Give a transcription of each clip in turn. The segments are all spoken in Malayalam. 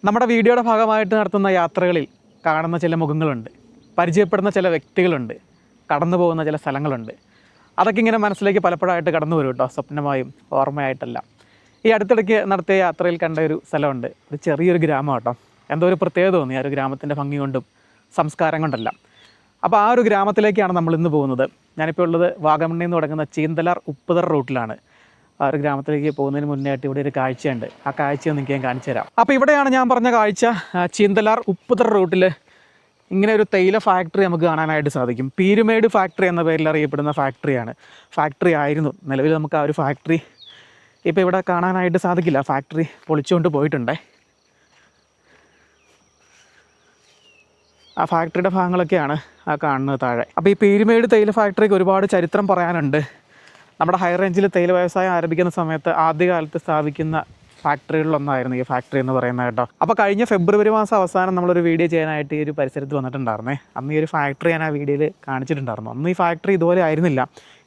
നമ്മുടെ വീഡിയോയുടെ ഭാഗമായിട്ട് നടത്തുന്ന യാത്രകളിൽ കാണുന്ന ചില മുഖങ്ങളുണ്ട്, പരിചയപ്പെടുന്ന ചില വ്യക്തികളുണ്ട്, കടന്നു പോകുന്ന ചില സ്ഥലങ്ങളുണ്ട്. അതൊക്കെ ഇങ്ങനെ മനസ്സിലേക്ക് പലപ്പോഴായിട്ട് കടന്നു വരും കേട്ടോ, സ്വപ്നമായും ഓർമ്മയായിട്ടല്ല. ഈ അടുത്തിടയ്ക്ക് നടത്തിയ യാത്രയിൽ കണ്ട ഒരു സ്ഥലമുണ്ട്. ഒരു ചെറിയൊരു ഗ്രാമം കേട്ടോ. എന്തോ ഒരു പ്രത്യേകത തോന്നി ആ ഒരു ഗ്രാമത്തിൻ്റെ ഭംഗി കൊണ്ടും സംസ്കാരം കൊണ്ടല്ല. അപ്പോൾ ആ ഒരു ഗ്രാമത്തിലേക്കാണ് നമ്മൾ ഇന്ന് പോകുന്നത്. ഞാനിപ്പോൾ ഉള്ളത് വാഗമണ്ണിൽ നിന്ന് തുടങ്ങുന്ന ചീന്തലാർ ഉപ്പുതറ റൂട്ടിലാണ്. ആ ഒരു ഗ്രാമത്തിലേക്ക് പോകുന്നതിന് മുന്നേ ആയിട്ട് ഇവിടെ ഒരു കാഴ്ചയുണ്ട്. ആ കാഴ്ച ഒന്ന് ഞാൻ കാണിച്ചു തരാം. അപ്പോൾ ഇവിടെയാണ് ഞാൻ പറഞ്ഞ കാഴ്ച. ചീന്തലാർ ഉപ്പുതറ റൂട്ടിൽ ഇങ്ങനെ ഒരു തേയില ഫാക്ടറി നമുക്ക് കാണാനായിട്ട് സാധിക്കും. പീരുമേട് ഫാക്ടറി എന്ന പേരിൽ അറിയപ്പെടുന്ന ഫാക്ടറി ആയിരുന്നു. നിലവിൽ നമുക്ക് ആ ഒരു ഫാക്ടറി ഇപ്പോൾ ഇവിടെ കാണാനായിട്ട് സാധിക്കില്ല. ഫാക്ടറി പൊളിച്ചുകൊണ്ട് പോയിട്ടുണ്ടേ. ആ ഫാക്ടറിയുടെ ഭാഗങ്ങളൊക്കെയാണ് ആ കാണുന്നത് താഴെ. അപ്പോൾ ഈ പീരുമേട് തേയില ഫാക്ടറിക്ക് ഒരുപാട് ചരിത്രം പറയാനുണ്ട്. നമ്മുടെ ഹൈ റേഞ്ചിൽ തേയില വ്യവസായം ആരംഭിക്കുന്ന സമയത്ത് ആദ്യകാലത്ത് സ്ഥാപിക്കുന്ന ഫാക്ടറികളിലൊന്നായിരുന്നു ഈ ഫാക്ടറി എന്ന് പറയുന്നത് കേട്ടോ. അപ്പോൾ കഴിഞ്ഞ ഫെബ്രുവരി മാസം അവസാനം നമ്മളൊരു വീഡിയോ ചെയ്യാനായിട്ട് ഈ ഒരു പരിസരത്ത് വന്നിട്ടുണ്ടായിരുന്നേ. അന്ന് ഈ ഒരു ഫാക്ടറി ഞാൻ ആ വീഡിയോയിൽ കാണിച്ചിട്ടുണ്ടായിരുന്നു. അന്ന് ഈ ഫാക്ടറി ഇതുപോലെ ആയിരുന്നില്ല.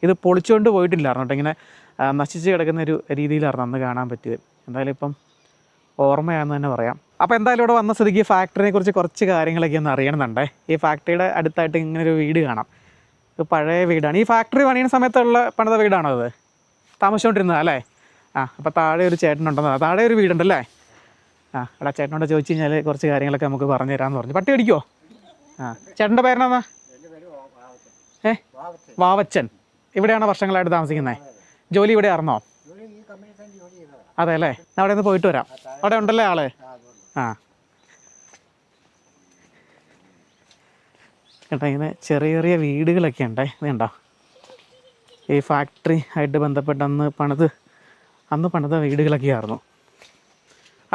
ഇത് പൊളിച്ചുകൊണ്ട് പോയിട്ടില്ലായിരുന്നു കേട്ടോ. ഇങ്ങനെ നശിച്ച് കിടക്കുന്ന ഒരു രീതിയിലായിരുന്നു അന്ന് കാണാൻ പറ്റിയത്. എന്തായാലും ഇപ്പം ഓർമ്മയാണെന്ന് തന്നെ പറയാം. അപ്പോൾ എന്തായാലും ഇവിടെ വന്ന സ്ഥിതിക്ക് ഫാക്ടറിയെ കുറിച്ച് കുറച്ച് കാര്യങ്ങളൊക്കെ ഒന്ന് അറിയണമെന്നുണ്ടേ. ഈ ഫാക്ടറിയുടെ അടുത്തായിട്ട് ഇങ്ങനെ ഒരു വീട് കാണാം. ഇത് പഴയ വീടാണ്. ഈ ഫാക്ടറി പണിയുന്ന സമയത്തുള്ള പണിത വീടാണോ അത്? താമസിച്ചുകൊണ്ടിരുന്നത് അല്ലേ? അപ്പോൾ താഴെ ഒരു ചേട്ടനുണ്ടെന്ന്, താഴെ ഒരു വീടുണ്ടല്ലേ? എടാ ചേട്ടനോട് ചോദിച്ചു കഴിഞ്ഞാൽ കുറച്ച് കാര്യങ്ങളൊക്കെ നമുക്ക് പറഞ്ഞു തരാമെന്ന് പറഞ്ഞു. പട്ടി അടിക്കുമോ? ചേട്ടൻ്റെ പേരെന്നാ? വാവച്ചൻ. ഇവിടെയാണോ വർഷങ്ങളായിട്ട് താമസിക്കുന്നത്? ജോലി ഇവിടെ ആയിരുന്നോ? അതെ അല്ലേ? അവിടെ നിന്ന് പോയിട്ട് വരാം. അവിടെ ഉണ്ടല്ലേ ആള്? കേട്ടോ, ഇങ്ങനെ ചെറിയ ചെറിയ വീടുകളൊക്കെ ഉണ്ടേ. ഇതുണ്ടോ ഈ ഫാക്ടറി ആയിട്ട് ബന്ധപ്പെട്ട് അന്ന് പണിത വീടുകളൊക്കെ ആയിരുന്നു.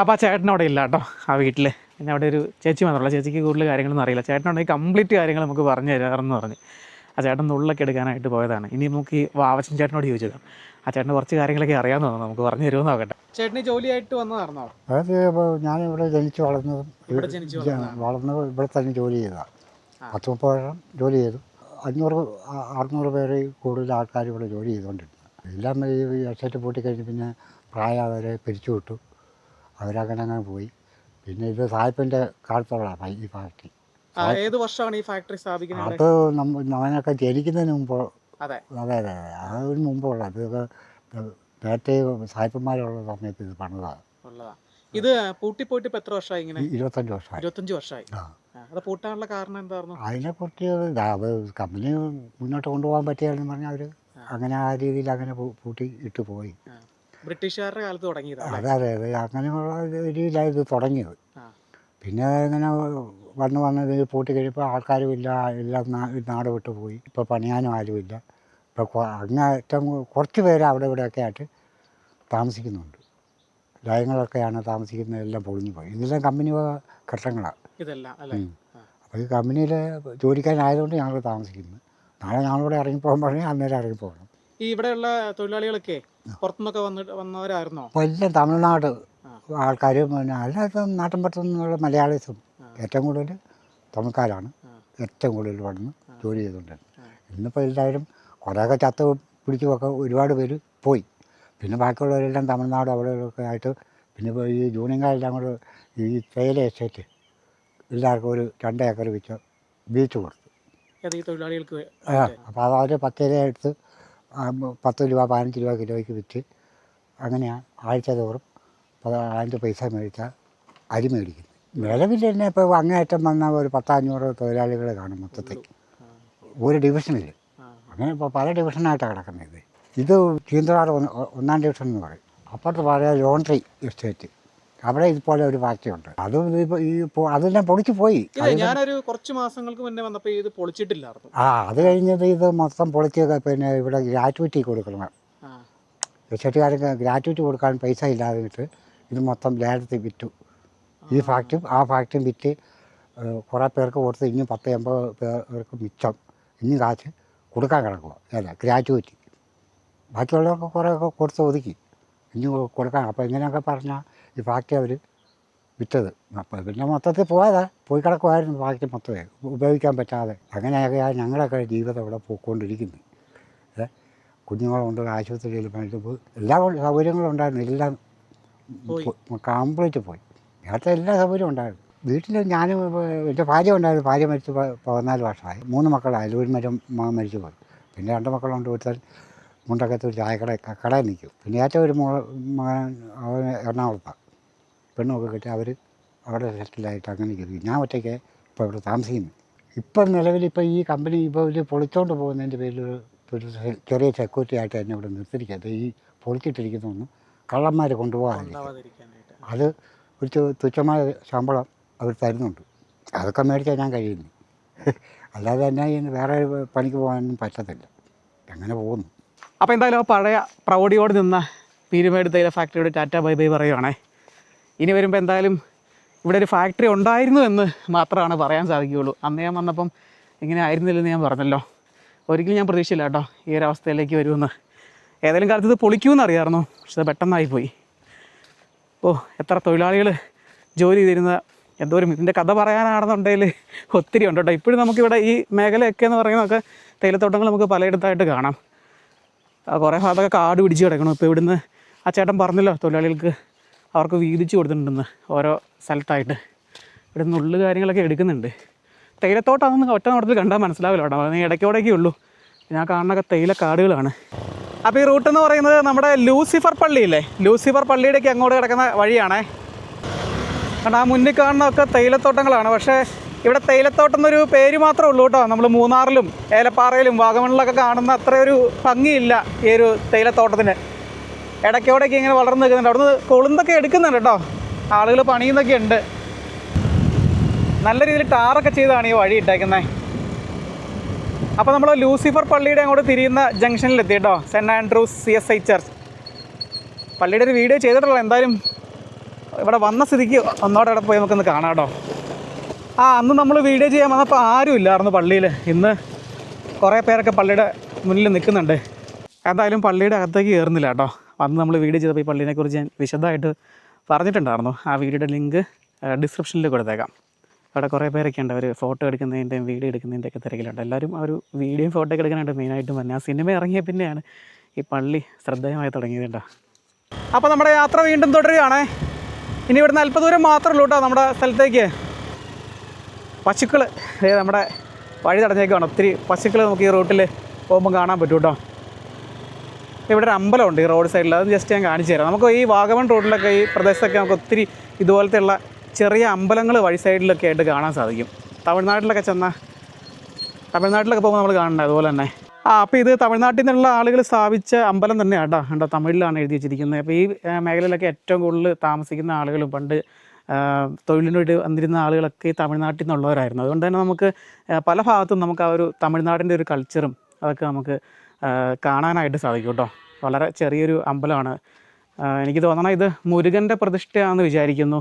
അപ്പോൾ ആ ചേട്ടനവിടെ ഇല്ല കേട്ടോ ആ വീട്ടിൽ. പിന്നെ അവിടെ ഒരു ചേച്ചി മാത്രമല്ല. ചേച്ചിക്ക് കൂടുതൽ കാര്യങ്ങളൊന്നും അറിയില്ല. ചേട്ടനുണ്ടെങ്കിൽ കംപ്ലീറ്റ് കാര്യങ്ങൾ നമുക്ക് പറഞ്ഞു തരാമെന്ന് പറഞ്ഞ് ആ ചേട്ടൻ ഉള്ളൊക്കെ എടുക്കാനായിട്ട് പോയതാണ്. ഇനി നമുക്ക് ഈ വാവച്ചൻ ചേട്ടനോട് ചോദിച്ചേക്കാം. ആ ചേട്ടന് കുറച്ച് കാര്യങ്ങളൊക്കെ അറിയാമെന്ന് തോന്നുന്നു. നമുക്ക് പറഞ്ഞു തരുമെന്ന് നോക്കട്ടെ. ചേട്ടന് ജോലിയായിട്ട് വന്നതായിരുന്നോ? അത് ഞാനിവിടെ ജനിച്ച് വളർന്നതും ഇവിടെ തന്നെ ജോലി ചെയ്തതാണ്. 10-30 വർഷം ജോലി ചെയ്തു. 500-600 പേര് കൂടുതൽ ആൾക്കാർ ഇവിടെ ജോലി ചെയ്തുകൊണ്ടിരുന്നു. എല്ലാം ഈ എസ്റ്റേറ്റ് പൂട്ടിക്കഴിഞ്ഞ് പിന്നെ പ്രായവരെ പിരിച്ചു വിട്ടു. അവരങ്ങനെ പോയി. പിന്നെ ഇത് സായിപ്പിൻ്റെ കാലത്തുള്ളതാണ് ഈ ഫാക്ടറി. ഏത് വർഷമാണ് ഈ ഫാക്ടറി സ്ഥാപിക്കുന്നത്? അത് നമ്മളൊക്കെ ജനിക്കുന്നതിന് മുമ്പ്. അതെ അതിന് മുമ്പുള്ള ഇതൊക്കെ നേരത്തെ സായിപ്പന്മാരുള്ള സമയത്ത് ഇത് പണിതാണ്. ഇത് പൂട്ടിപ്പോയിട്ട് ഇപ്പോൾ എത്ര വർഷമായി? ഇങ്ങനെ 25 വർഷമായി. അത് പൂട്ടാനുള്ള കാരണം എന്തായിരുന്നു? അതിനെക്കുറിച്ച് അത് കമ്പനി മുന്നോട്ട് കൊണ്ടുപോകാൻ പറ്റിയാലെന്ന് പറഞ്ഞാൽ അവർ അങ്ങനെ ആ രീതിയിൽ അങ്ങനെ പൂട്ടി ഇട്ട് പോയി. ബ്രിട്ടീഷുകാരുടെ കാലത്ത് തുടങ്ങിയത്. അതെ അങ്ങനെയുള്ള രീതിയിലാണ് ഇത് തുടങ്ങിയത്. പിന്നെ ഇങ്ങനെ വന്ന് ഇത് പൂട്ടി കഴിയുമ്പോൾ ആൾക്കാരും ഇല്ല, എല്ലാം നാട് വിട്ടു പോയി. ഇപ്പോൾ പണിയാനും ആരുമില്ല. ഇപ്പോൾ അങ്ങേറ്റം കുറച്ച് പേര് അവിടെ ഇവിടെയൊക്കെ ആയിട്ട് താമസിക്കുന്നുണ്ട്. ലയങ്ങളൊക്കെയാണ് താമസിക്കുന്നത്. എല്ലാം പൊളിഞ്ഞു പോയി. ഇതെല്ലാം കമ്പനി ഘട്ടങ്ങളാണ് ഇതെല്ലാം. അപ്പോൾ ഈ കമ്പനിയിൽ ജോലിക്കാരായതുകൊണ്ട് ഞങ്ങൾ താമസിക്കുന്നു. നാളെ ഞങ്ങളിവിടെ ഇറങ്ങിപ്പോകാൻ പറഞ്ഞാൽ അന്നേരം ഇറങ്ങിപ്പോകണം. ഈ ഇവിടെയുള്ള തൊഴിലാളികളൊക്കെ പുറത്തുനിന്നൊക്കെ വന്നവരായിരുന്നോ? അപ്പോൾ എല്ലാം തമിഴ്നാട് ആൾക്കാർ, പിന്നെ അല്ലാത്ത നാട്ടിൻപുറത്തു നിന്നുള്ള മലയാളീസും ഏറ്റവും കൂടുതൽ തമിഴ്ക്കാരാണ് ഏറ്റവും കൂടുതൽ വന്ന് ജോലി ചെയ്തുകൊണ്ടിരുന്നത്. ഇന്നിപ്പോൾ എല്ലാവരും കുറേയൊക്കെ ചത്ത് പിടിച്ചുമൊക്കെ ഒരുപാട് പേര് പോയി. പിന്നെ ബാക്കിയുള്ളവരെല്ലാം തമിഴ്നാട് അവിടെയൊക്കെ ആയിട്ട്. പിന്നെ ഇപ്പോൾ ഈ യൂണിയൻകാരെല്ലാം കൂടെ ഈ തേയില എസ്റ്റേറ്റ് എല്ലാവർക്കും ഒരു 2 ഏക്കർ വെച്ച് ബീച്ച് കൊടുത്തു തൊഴിലാളികൾക്ക്. അപ്പോൾ അത് അവർ 10 ഇല എടുത്ത് 10 രൂപ 15 രൂപ കിലോയ്ക്ക് വിറ്റ് അങ്ങനെയാണ് ആഴ്ച തോറും 1000 പൈസ മേടിച്ചാൽ അരി മേടിക്കുന്നത്. നിലവിൽ തന്നെ ഇപ്പോൾ അങ്ങേയറ്റം വന്ന ഒരു 10-500 തൊഴിലാളികളെ കാണും മൊത്തത്തിൽ ഒരു ഡിവിഷനിൽ. അങ്ങനെ ഇപ്പോൾ പല ഡിവിഷനായിട്ടാണ് കിടക്കുന്നത്. ഇത് ചീന്തലാർ 1-ാം ഡിവിഷൻ എന്ന് പറയും. അപ്പുറത്ത് പഴയ ലോണ്ടറി എസ്റ്റേറ്റ്, അവിടെ ഇതുപോലെ ഒരു ഫാക്ടറി ഉണ്ട്. അതും അതെല്ലാം പൊളിച്ചു പോയി. ഞാനൊരു കുറച്ച് മാസങ്ങൾക്ക് മുന്നേ വന്നപ്പോൾ ഇത് പൊളിച്ചിട്ടില്ലായിരുന്നു. അത് കഴിഞ്ഞത് ഇത് മൊത്തം പൊളിച്ച് പിന്നെ ഇവിടെ ഗ്രാറ്റുവിറ്റി കൊടുക്കണം. എസ്റ്റേറ്റുകാർക്ക് ഗ്രാറ്റുവിറ്റി കൊടുക്കാൻ പൈസ ഇല്ലാതിട്ട് ഇത് മൊത്തം ലേലത്തിൽ വിറ്റു. ഈ ഫാക്ടറിയും വിറ്റ് കുറേ പേർക്ക് കൊടുത്ത് ഇനി 10-80 പേർക്ക് മിച്ചം ഇനി കാശ് കൊടുക്കാൻ കിടക്കുക. ഗ്രാറ്റുവിറ്റി ബാക്കിയുള്ളവർക്ക് കുറേയൊക്കെ കൊടുത്ത് ഒതുക്കി ഇനി കൊടുക്കാൻ. അപ്പോൾ ഇങ്ങനെയൊക്കെ പറഞ്ഞാൽ ഈ ഫാക്ടറി അവർ വിറ്റത്. അപ്പോൾ പിന്നെ മൊത്തത്തിൽ പോയി കിടക്കുമായിരുന്നു ഫാക്ടറി മൊത്തമേ ഉപയോഗിക്കാൻ പറ്റാതെ. അങ്ങനെയൊക്കെയാണ് ഞങ്ങളൊക്കെ ജീവിതം ഇവിടെ പോയിക്കൊണ്ടിരിക്കുന്നത്. കുഞ്ഞുങ്ങളുണ്ട്, ആശുപത്രിയിൽ പണിയിട്ട് എല്ലാ സൗകര്യങ്ങളും ഉണ്ടായിരുന്നു, എല്ലാം കംപ്ലീറ്റ് പോയി. നേരത്തെ എല്ലാ സൗകര്യവും ഉണ്ടായിരുന്നു. വീട്ടിൽ ഞാനും എൻ്റെ ഭാര്യ ഉണ്ടായിരുന്നു. ഭാര്യ മരിച്ച് 14 വർഷമായി. 3 മക്കളായാലും ഒരു മകൻ മരിച്ചു പോയി. പിന്നെ 2 മക്കളുണ്ട്. ഒരുത്തൻ മുണ്ടക്കത്ത് ഒരു കടയിൽ നിൽക്കും. പിന്നെ ഏറ്റവും ഒരു മകൻ അവൻ എറണാകുളത്താണ്. പെണ്ണൊക്കെ കിട്ടി അവർ അവിടെ സെറ്റിലായിട്ട് അങ്ങനെ കയറി. ഞാൻ ഒറ്റയ്ക്ക് ഇപ്പോൾ ഇവിടെ താമസിക്കുന്നു. ഇപ്പം നിലവിലിപ്പോൾ ഈ കമ്പനി ഇപ്പോൾ ഒരു പൊളിച്ചോണ്ട് പോകുന്നതിൻ്റെ പേരിൽ ഒരു ചെറിയ സെക്യൂരിറ്റി ആയിട്ട് എന്നെ ഇവിടെ നിർത്തിയിരിക്കുന്നത്. ഈ പൊളിച്ചിട്ടിരിക്കുന്നതൊന്നും കള്ളന്മാർ കൊണ്ടുപോകാതിരിക്കും. അത് ഒരു തുച്ഛമായ ശമ്പളം അവർ തരുന്നുണ്ട്. അതൊക്കെ മേടിച്ചാൽ ഞാൻ കഴിയുന്നു. അല്ലാതെ തന്നെ വേറെ പണിക്ക് പോകാനൊന്നും പറ്റത്തില്ല. അങ്ങനെ പോകുന്നു. അപ്പോൾ എന്തായാലും ആ പഴയ പ്രൗഢിയോട് നിന്ന പീരുമേട് തേയില ഫാക്ടറിയുടെ ടാറ്റ ബൈ ബൈ പറയുവാണേ. ഇനി വരുമ്പോൾ എന്തായാലും ഇവിടെ ഒരു ഫാക്ടറി ഉണ്ടായിരുന്നു എന്ന് മാത്രമാണ് പറയാൻ സാധിക്കുകയുള്ളൂ. അന്ന് ഞാൻ വന്നപ്പം ഇങ്ങനെ ആയിരുന്നില്ലെന്ന് ഞാൻ പറഞ്ഞല്ലോ. ഒരിക്കലും ഞാൻ പ്രതീക്ഷയില്ല കേട്ടോ ഈ ഒരു അവസ്ഥയിലേക്ക് വരുമെന്ന്. ഏതെങ്കിലും കാലത്ത് ഇത് പൊളിക്കുമെന്ന് അറിയാമായിരുന്നു, പക്ഷെ അത് പെട്ടെന്നായിപ്പോയി. എത്ര തൊഴിലാളികൾ ജോലി ചെയ്തിരുന്ന എന്തോരം ഇതിൻ്റെ കഥ പറയാനാണെന്നുണ്ടെങ്കിൽ ഒത്തിരി ഉണ്ട് കേട്ടോ. ഇപ്പോഴും നമുക്കിവിടെ ഈ മേഖലയൊക്കെ എന്ന് പറയുന്നതൊക്കെ തേയിലത്തോട്ടങ്ങൾ നമുക്ക് പലയിടത്തായിട്ട് കാണാം. കുറേ ഭാഗത്തൊക്കെ കാട് പിടിച്ച് കിടക്കണം. ഇപ്പോൾ ഇവിടുന്ന് ആ ചേട്ടൻ പറഞ്ഞല്ലോ തൊഴിലാളികൾക്ക് അവർക്ക് വീതിച്ച് കൊടുത്തിട്ടുണ്ടെന്ന് ഓരോ സ്ഥലത്തായിട്ട്. ഇവിടെ നിന്ന് കാര്യങ്ങളൊക്കെ എടുക്കുന്നുണ്ട്. തേയിലത്തോട്ടമാണെന്ന് ഒറ്റ നോട്ടത്തിൽ കണ്ടാൽ മനസ്സിലാവില്ല കേട്ടോ. അതിന് ഇടയ്ക്കോടേക്കേ ഉള്ളൂ. ഞാൻ കാണുന്നൊക്കെ തേയില കാടുകളാണ്. അപ്പോൾ ഈ റൂട്ട് എന്ന് പറയുന്നത് നമ്മുടെ ലൂസിഫർ പള്ളിയില്ലേ, ലൂസിഫർ പള്ളിയുടെയൊക്കെ അങ്ങോട്ട് കിടക്കുന്ന വഴിയാണേ. കാരണം ആ മുന്നിൽ കാണുന്നതൊക്കെ തേയിലത്തോട്ടങ്ങളാണ്. പക്ഷേ ഇവിടെ തേയിലത്തോട്ടം എന്നൊരു പേര് മാത്രമേ ഉള്ളൂ കേട്ടോ. നമ്മൾ മൂന്നാറിലും ഏലപ്പാറയിലും വാഗമണിലൊക്കെ കാണുന്ന അത്രയൊരു ഭംഗിയില്ല ഈ ഒരു തേയിലത്തോട്ടത്തിന്. ഇടയ്ക്കോടേക്ക് ഇങ്ങനെ വളർന്ന് നിൽക്കുന്നുണ്ട്. അവിടുന്ന് കൊളുന്തൊക്കെ എടുക്കുന്നുണ്ട് കേട്ടോ. ആളുകൾ പണിയുന്നൊക്കെ ഉണ്ട്. നല്ല രീതിയിൽ ടാറൊക്കെ ചെയ്താണ് ഈ വഴി ഇട്ടേക്കുന്നത്. അപ്പോൾ നമ്മൾ ലൂസിഫർ പള്ളിയുടെ അങ്ങോട്ട് തിരിയുന്ന ജംഗ്ഷനിലെത്തി കേട്ടോ. സെൻറ്റ് ആൻഡ്രൂസ് CSI ചർച്ച് പള്ളിയുടെ ഒരു വീഡിയോ ചെയ്തിട്ടുള്ള. എന്തായാലും ഇവിടെ വന്ന സ്ഥിതിക്ക് ഒന്നോടെ അവിടെ പോയി നമുക്കൊന്ന് കാണാം കേട്ടോ. അന്ന് നമ്മൾ വീഡിയോ ചെയ്യാൻ വന്നപ്പോൾ ആരും ഇല്ലായിരുന്നു പള്ളിയിൽ. ഇന്ന് കുറേ പേരൊക്കെ പള്ളിയുടെ മുന്നിൽ നിൽക്കുന്നുണ്ട്. എന്തായാലും പള്ളിയുടെ അകത്തേക്ക് കയറുന്നില്ല കേട്ടോ. അന്ന് നമ്മൾ വീഡിയോ ചെയ്തപ്പോൾ ഈ പള്ളീനെക്കുറിച്ച് ഞാൻ വിശദമായിട്ട് പറഞ്ഞിട്ടുണ്ടായിരുന്നു. ആ വീഡിയോയുടെ ലിങ്ക് ഡിസ്ക്രിപ്ഷനിൽ കൊടുത്തേക്കാം. അവിടെ കുറേ പേരൊക്കെ ഉണ്ട്. അവർ ഫോട്ടോ എടുക്കുന്നതിൻ്റെയും വീഡിയോ എടുക്കുന്നതിൻ്റെയൊക്കെ തിരക്കിലുണ്ട്. എല്ലാവരും ആ ഒരു വീഡിയോയും ഫോട്ടോ ഒക്കെ എടുക്കാനായിട്ട് മെയിനായിട്ടും തന്നെ. ആ സിനിമ ഇറങ്ങിയ പിന്നെയാണ് ഈ പള്ളി ശ്രദ്ധേയമായി തുടങ്ങിയത് കേട്ടോ. അപ്പോൾ നമ്മുടെ യാത്ര വീണ്ടും തുടരുകയാണേ. ഇനി ഇവിടുന്ന് അല്പദൂരം മാത്രമേ ഉള്ളൂ കേട്ടോ നമ്മുടെ സ്ഥലത്തേക്ക്. പശുക്കൾ നമ്മുടെ വഴി തടഞ്ഞേക്കാണ്. ഒത്തിരി പശുക്കൾ നമുക്ക് ഈ റൂട്ടിൽ പോകുമ്പോൾ കാണാൻ പറ്റും കേട്ടോ. ഇവിടെ ഒരു അമ്പലമുണ്ട് ഈ റോഡ് സൈഡിൽ. അത് ജസ്റ്റ് ഞാൻ കാണിച്ചു തരാം. നമുക്ക് ഈ വാഗമൺ റോഡിലൊക്കെ ഈ പ്രദേശത്തൊക്കെ നമുക്ക് ഒത്തിരി ഇതുപോലത്തെ ഉള്ള ചെറിയ അമ്പലങ്ങൾ വഴി സൈഡിലൊക്കെ ആയിട്ട് കാണാൻ സാധിക്കും. തമിഴ്നാട്ടിലൊക്കെ പോകുമ്പോൾ നമ്മൾ കാണണ്ട അതുപോലെ തന്നെ. അപ്പോൾ ഇത് തമിഴ്നാട്ടിൽ നിന്നുള്ള ആളുകൾ സ്ഥാപിച്ച അമ്പലം തന്നെയാണ് കേട്ടോ. കണ്ടോ, തമിഴിലാണ് എഴുതി വെച്ചിരിക്കുന്നത്. അപ്പോൾ ഈ മേഖലയിലൊക്കെ ഏറ്റവും കൂടുതൽ താമസിക്കുന്ന ആളുകളും പണ്ട് തൊഴിലിന് വേണ്ടി വന്നിരുന്ന ആളുകളൊക്കെ ഈ തമിഴ്നാട്ടിൽ നിന്നുള്ളവരായിരുന്നു. അതുകൊണ്ട് തന്നെ നമുക്ക് പല ഭാഗത്തും നമുക്ക് ആ ഒരു തമിഴ്നാടിൻ്റെ ഒരു കൾച്ചറും അതൊക്കെ നമുക്ക് കാണാനായിട്ട് സാധിക്കും കേട്ടോ. വളരെ ചെറിയൊരു അമ്പലമാണ്. എനിക്ക് തോന്നണം ഇത് മുരുകൻ്റെ പ്രതിഷ്ഠയാണെന്ന് വിചാരിക്കുന്നു.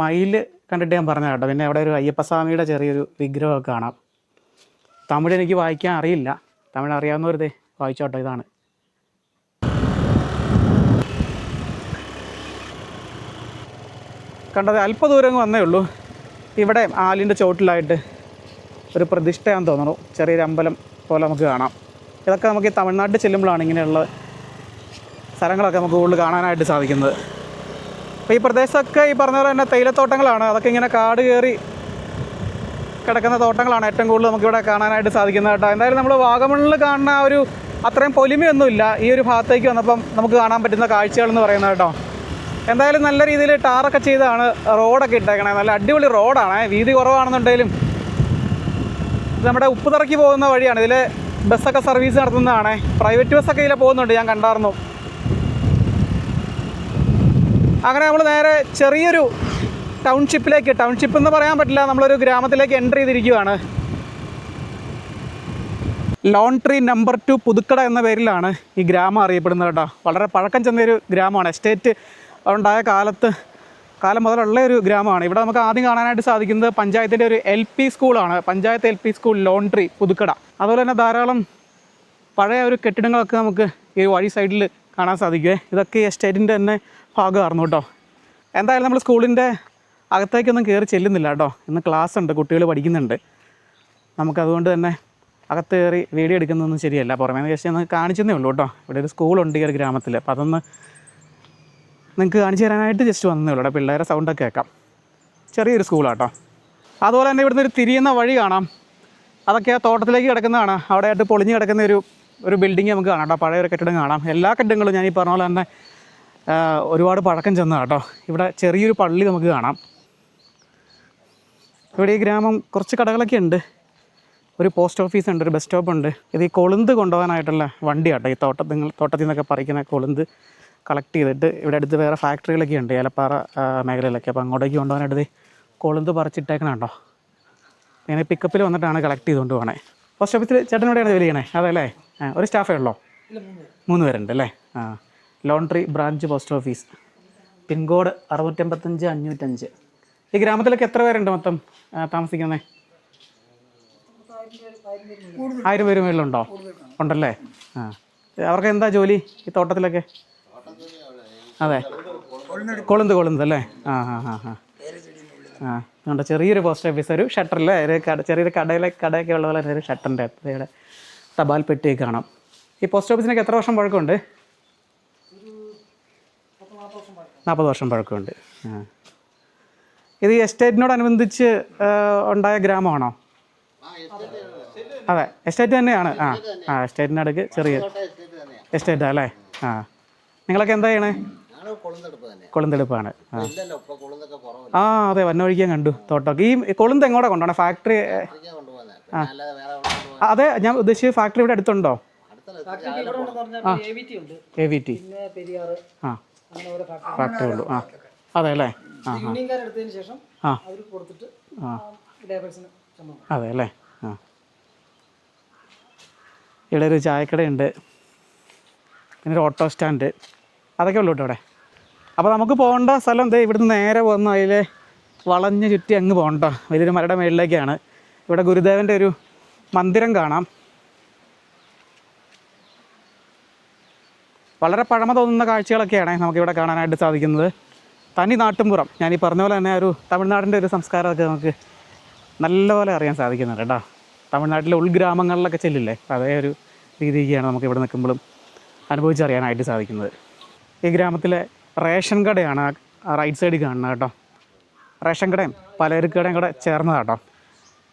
മയിൽ കണ്ടിട്ട് ഞാൻ പറഞ്ഞ കേട്ടോ. പിന്നെ അവിടെ ഒരു അയ്യപ്പസ്വാമിയുടെ ചെറിയൊരു വിഗ്രഹമൊക്കെ കാണാം. തമിഴ് എനിക്ക് വായിക്കാൻ അറിയില്ല. തമിഴ് അറിയാവുന്നവരുതേ വായിച്ചോട്ടോ. ഇതാണ് കണ്ടത്. അല്പ ദൂരം വന്നേ ഉള്ളൂ. ഇവിടെ ആലിൻ്റെ ചോട്ടിലായിട്ട് ഒരു പ്രതിഷ്ഠയാണെന്ന് തോന്നുന്നു. ചെറിയൊരു അമ്പലം പോലെ നമുക്ക് കാണാം. ഇതൊക്കെ നമുക്ക് ഈ തമിഴ്നാട്ടിൽ ചെല്ലുമ്പോഴാണ് ഇങ്ങനെയുള്ള സ്ഥലങ്ങളൊക്കെ നമുക്ക് കൂടുതൽ കാണാനായിട്ട് സാധിക്കുന്നത്. അപ്പോൾ ഈ പ്രദേശമൊക്കെ ഈ പറഞ്ഞ പോലെ തന്നെ തേയിലത്തോട്ടങ്ങളാണ്. അതൊക്കെ ഇങ്ങനെ കാട് കയറി കിടക്കുന്ന തോട്ടങ്ങളാണ് ഏറ്റവും കൂടുതൽ നമുക്കിവിടെ കാണാനായിട്ട് സാധിക്കുന്നത് കേട്ടോ. എന്തായാലും നമ്മൾ വാഗമണിൽ കാണുന്ന ആ ഒരു അത്രയും പൊലിമയൊന്നുമില്ല ഈ ഒരു ഭാഗത്തേക്ക് വന്നപ്പം നമുക്ക് കാണാൻ പറ്റുന്ന കാഴ്ചകളെന്ന് പറയുന്നത് കേട്ടോ. എന്തായാലും നല്ല രീതിയിൽ ടാറൊക്കെ ചെയ്താണ് റോഡൊക്കെ ഇട്ടേക്കണേ. നല്ല അടിപൊളി റോഡാണ്. വീതി കുറവാണെന്നുണ്ടെങ്കിലും ഇത് നമ്മുടെ ഉപ്പുതറയ്ക്ക് പോകുന്ന വഴിയാണ്. ഇതിൽ ബസ്സൊക്കെ സർവീസ് നടത്തുന്നതാണ്. പ്രൈവറ്റ് ബസ്സൊക്കെ ഇതിൽ പോകുന്നുണ്ട്, ഞാൻ കണ്ടായിരുന്നു. അങ്ങനെ നമ്മൾ നേരെ ചെറിയൊരു ടൗൺഷിപ്പ് എന്ന് പറയാൻ പറ്റില്ല, നമ്മളൊരു ഗ്രാമത്തിലേക്ക് എൻ്റർ ചെയ്തിരിക്കുകയാണ്. ലോൺട്രി നമ്പർ 2 പുതുക്കട എന്ന പേരിലാണ് ഈ ഗ്രാമം അറിയപ്പെടുന്നത് കേട്ടോ. വളരെ പഴക്കം ചെന്നൊരു ഗ്രാമമാണ്. എസ്റ്റേറ്റ് ഉണ്ടായ കാലം മുതലുള്ള ഒരു ഗ്രാമമാണ്. ഇവിടെ നമുക്ക് ആദ്യം കാണാനായിട്ട് സാധിക്കുന്നത് പഞ്ചായത്തിൻ്റെ ഒരു LP സ്കൂളാണ്. Panchayat LP school laundry Puthukkada. അതുപോലെ തന്നെ ധാരാളം പഴയ ഒരു കെട്ടിടങ്ങളൊക്കെ നമുക്ക് ഈ വഴി സൈഡിൽ കാണാൻ സാധിക്കുമേ. ഇതൊക്കെ ഈ എസ്റ്റേറ്റിൻ്റെ തന്നെ ഭാഗമായിരുന്നു കേട്ടോ. എന്തായാലും നമ്മൾ സ്കൂളിൻ്റെ അകത്തേക്കൊന്നും കയറി ചെല്ലുന്നില്ല കേട്ടോ. ഇന്ന് ക്ലാസ് ഉണ്ട്, കുട്ടികൾ പഠിക്കുന്നുണ്ട്. നമുക്കതുകൊണ്ട് തന്നെ അകത്ത് കയറി വീഡിയോ എടുക്കുന്നതൊന്നും ശരിയല്ല. പുറമേ ജസ്റ്റ് ഒന്ന് കാണിച്ചതേ ഉള്ളൂ കേട്ടോ. ഇവിടെ ഒരു സ്കൂളുണ്ട് ഈ ഒരു ഗ്രാമത്തിൽ. അപ്പോൾ അതൊന്ന് നിങ്ങൾക്ക് കാണിച്ചു തരാനായിട്ട് ജസ്റ്റ് വന്നേ ഉള്ളൂ. ഇവിടെ പിള്ളേരെ സൗണ്ടൊക്കെ കേൾക്കാം. ചെറിയൊരു സ്കൂളാട്ടോ. അതുപോലെ തന്നെ ഇവിടുന്ന് ഒരു തിരിയുന്ന വഴി കാണാം. അതൊക്കെ ആ തോട്ടത്തിലേക്ക് കിടക്കുന്നതാണ്. അവിടെ ആയിട്ട് പൊളിഞ്ഞ് കിടക്കുന്ന ഒരു ബിൽഡിങ് നമുക്ക് കാണാം കേട്ടോ. പഴയ ഒരു കെട്ടിടം കാണാം. എല്ലാ കെട്ടിടങ്ങളും ഞാൻ ഈ പറഞ്ഞ പോലെ തന്നെ ഒരുപാട് പഴക്കം ചെന്നതാണ് കേട്ടോ. ഇവിടെ ചെറിയൊരു പള്ളി നമുക്ക് കാണാം. ഇവിടെ ഈ ഗ്രാമം കുറച്ച് കടകളൊക്കെ ഉണ്ട്. ഒരു പോസ്റ്റ് ഓഫീസ് ഉണ്ട്, ഒരു ബസ് സ്റ്റോപ്പ് ഉണ്ട്. ഇത് ഈ കൊളുന്ത് കൊണ്ടുപോകാനായിട്ടുള്ള വണ്ടിയാട്ടോ. ഈ തോട്ടത്തിൽ നിന്നൊക്കെ പറിക്കുന്ന കൊളുന്ത് കളക്ട് ചെയ്തിട്ട് ഇവിടെ അടുത്ത് വേറെ ഫാക്ടറികളൊക്കെ ഉണ്ട്, ഏലപ്പാറ മേഖലയിലൊക്കെ. അപ്പോൾ അങ്ങോട്ടേക്ക് കൊണ്ടുപോകാനായിട്ട് കൊളുന്ത് പറിച്ചിട്ടേക്കണം കേട്ടോ. ഇങ്ങനെ പിക്കപ്പിൽ വന്നിട്ടാണ് കളക്ട് ചെയ്തുകൊണ്ട് പോകണേ. പോസ്റ്റ് ഓഫീസിൽ ചേട്ടൻ ഇവിടെയാണ് ജോലി ചെയ്യണേ? അതല്ലേ. ഒരു സ്റ്റാഫേ ഉള്ളോ? 3 പേരുണ്ട് അല്ലേ. Laundry branch post office. Pincode 68555. ഈ ഗ്രാമത്തിലൊക്കെ എത്ര പേരുണ്ട് മൊത്തം താമസിക്കുന്നത്? 1000 പേര് മേളിലുണ്ടോ? ഉണ്ടല്ലേ. അവർക്ക് എന്താ ജോലി ഈ തോട്ടത്തിലൊക്കെ? അതെ, കൊളുന്ത് അല്ലേ. അതുകൊണ്ട് ചെറിയൊരു പോസ്റ്റ് ഓഫീസ്, ഒരു ഷട്ടറില്ലേ, ചെറിയൊരു കടയൊക്കെ ഉള്ള പോലെ ഒരു ഷട്ടറിൻ്റെ അടുത്ത് ഇവിടെ തപാൽ പെട്ടിയൊക്കെ കാണാം. ഈ പോസ്റ്റ് ഓഫീസിനൊക്കെ എത്ര വർഷം പഴക്കമുണ്ട്? 40 വർഷം പഴക്കമുണ്ട്. ഇത് ഈ എസ്റ്റേറ്റിനോടനുബന്ധിച്ച് ഉണ്ടായ ഗ്രാമമാണോ? അതെ, എസ്റ്റേറ്റ് തന്നെയാണ്. എസ്റ്റേറ്റിനടുക്ക് ചെറിയ എസ്റ്റേറ്റാ അല്ലേ. നിങ്ങളൊക്കെ എന്താ ചെയ്യണേ? കൊളുന്തെടുപ്പാണ്. അതെ, വന്നൊഴിക്കാൻ കണ്ടു തോട്ടമൊക്കെ. ഈ കൊളുന്ത് എങ്ങോട്ടാണ് കൊണ്ടുപോകണേ? ഫാക്ടറി? അതെ, ഞാൻ ഉദ്ദേശിച്ച ഫാക്ടറി ഇവിടെ അടുത്തുണ്ടോ? AVT ഫാക്ടറി ഉള്ളൂ. അതെ അല്ലേ. അതെ അല്ലേ. ഇവിടെ ഒരു ചായക്കടയുണ്ട്, പിന്നെ ഒരു ഓട്ടോ സ്റ്റാൻഡ്, അതൊക്കെ ഉള്ളൂ കേട്ടോ ഇവിടെ. അപ്പോൾ നമുക്ക് പോകേണ്ട സ്ഥലം ദേ ഇവിടുന്ന് നേരെ വന്ന് അതിൽ വളഞ്ഞ് ചുറ്റി അങ്ങ് പോകണ്ട വലിയൊരു മലയുടെ മേളിലേക്കാണ്. ഇവിടെ ഗുരുദേവൻ്റെ ഒരു മന്ദിരം കാണാം. വളരെ പഴമ തോന്നുന്ന കാഴ്ചകളൊക്കെയാണ് നമുക്കിവിടെ കാണാനായിട്ട് സാധിക്കുന്നത്. തനി നാട്ടുംപുറം, ഞാൻ ഈ പറഞ്ഞ പോലെ തന്നെ ഒരു തമിഴ്നാടിൻ്റെ ഒരു സംസ്കാരമൊക്കെ നമുക്ക് നല്ലപോലെ അറിയാൻ സാധിക്കുന്നുണ്ട് കേട്ടോ. തമിഴ്നാട്ടിലെ ഉൾഗ്രാമങ്ങളിലൊക്കെ ചെല്ലില്ലേ, അതേ ഒരു രീതിയൊക്കെയാണ് നമുക്ക് ഇവിടെ നിൽക്കുമ്പോഴും അനുഭവിച്ചറിയാനായിട്ട് സാധിക്കുന്നത്. ഈ ഗ്രാമത്തിലെ റേഷൻ കടയാണ് റൈറ്റ് സൈഡിൽ കാണുന്നത് കേട്ടോ. റേഷൻ കടയും പലചരക്ക് കടയും കൂടെ ചേർന്നതാട്ടോ.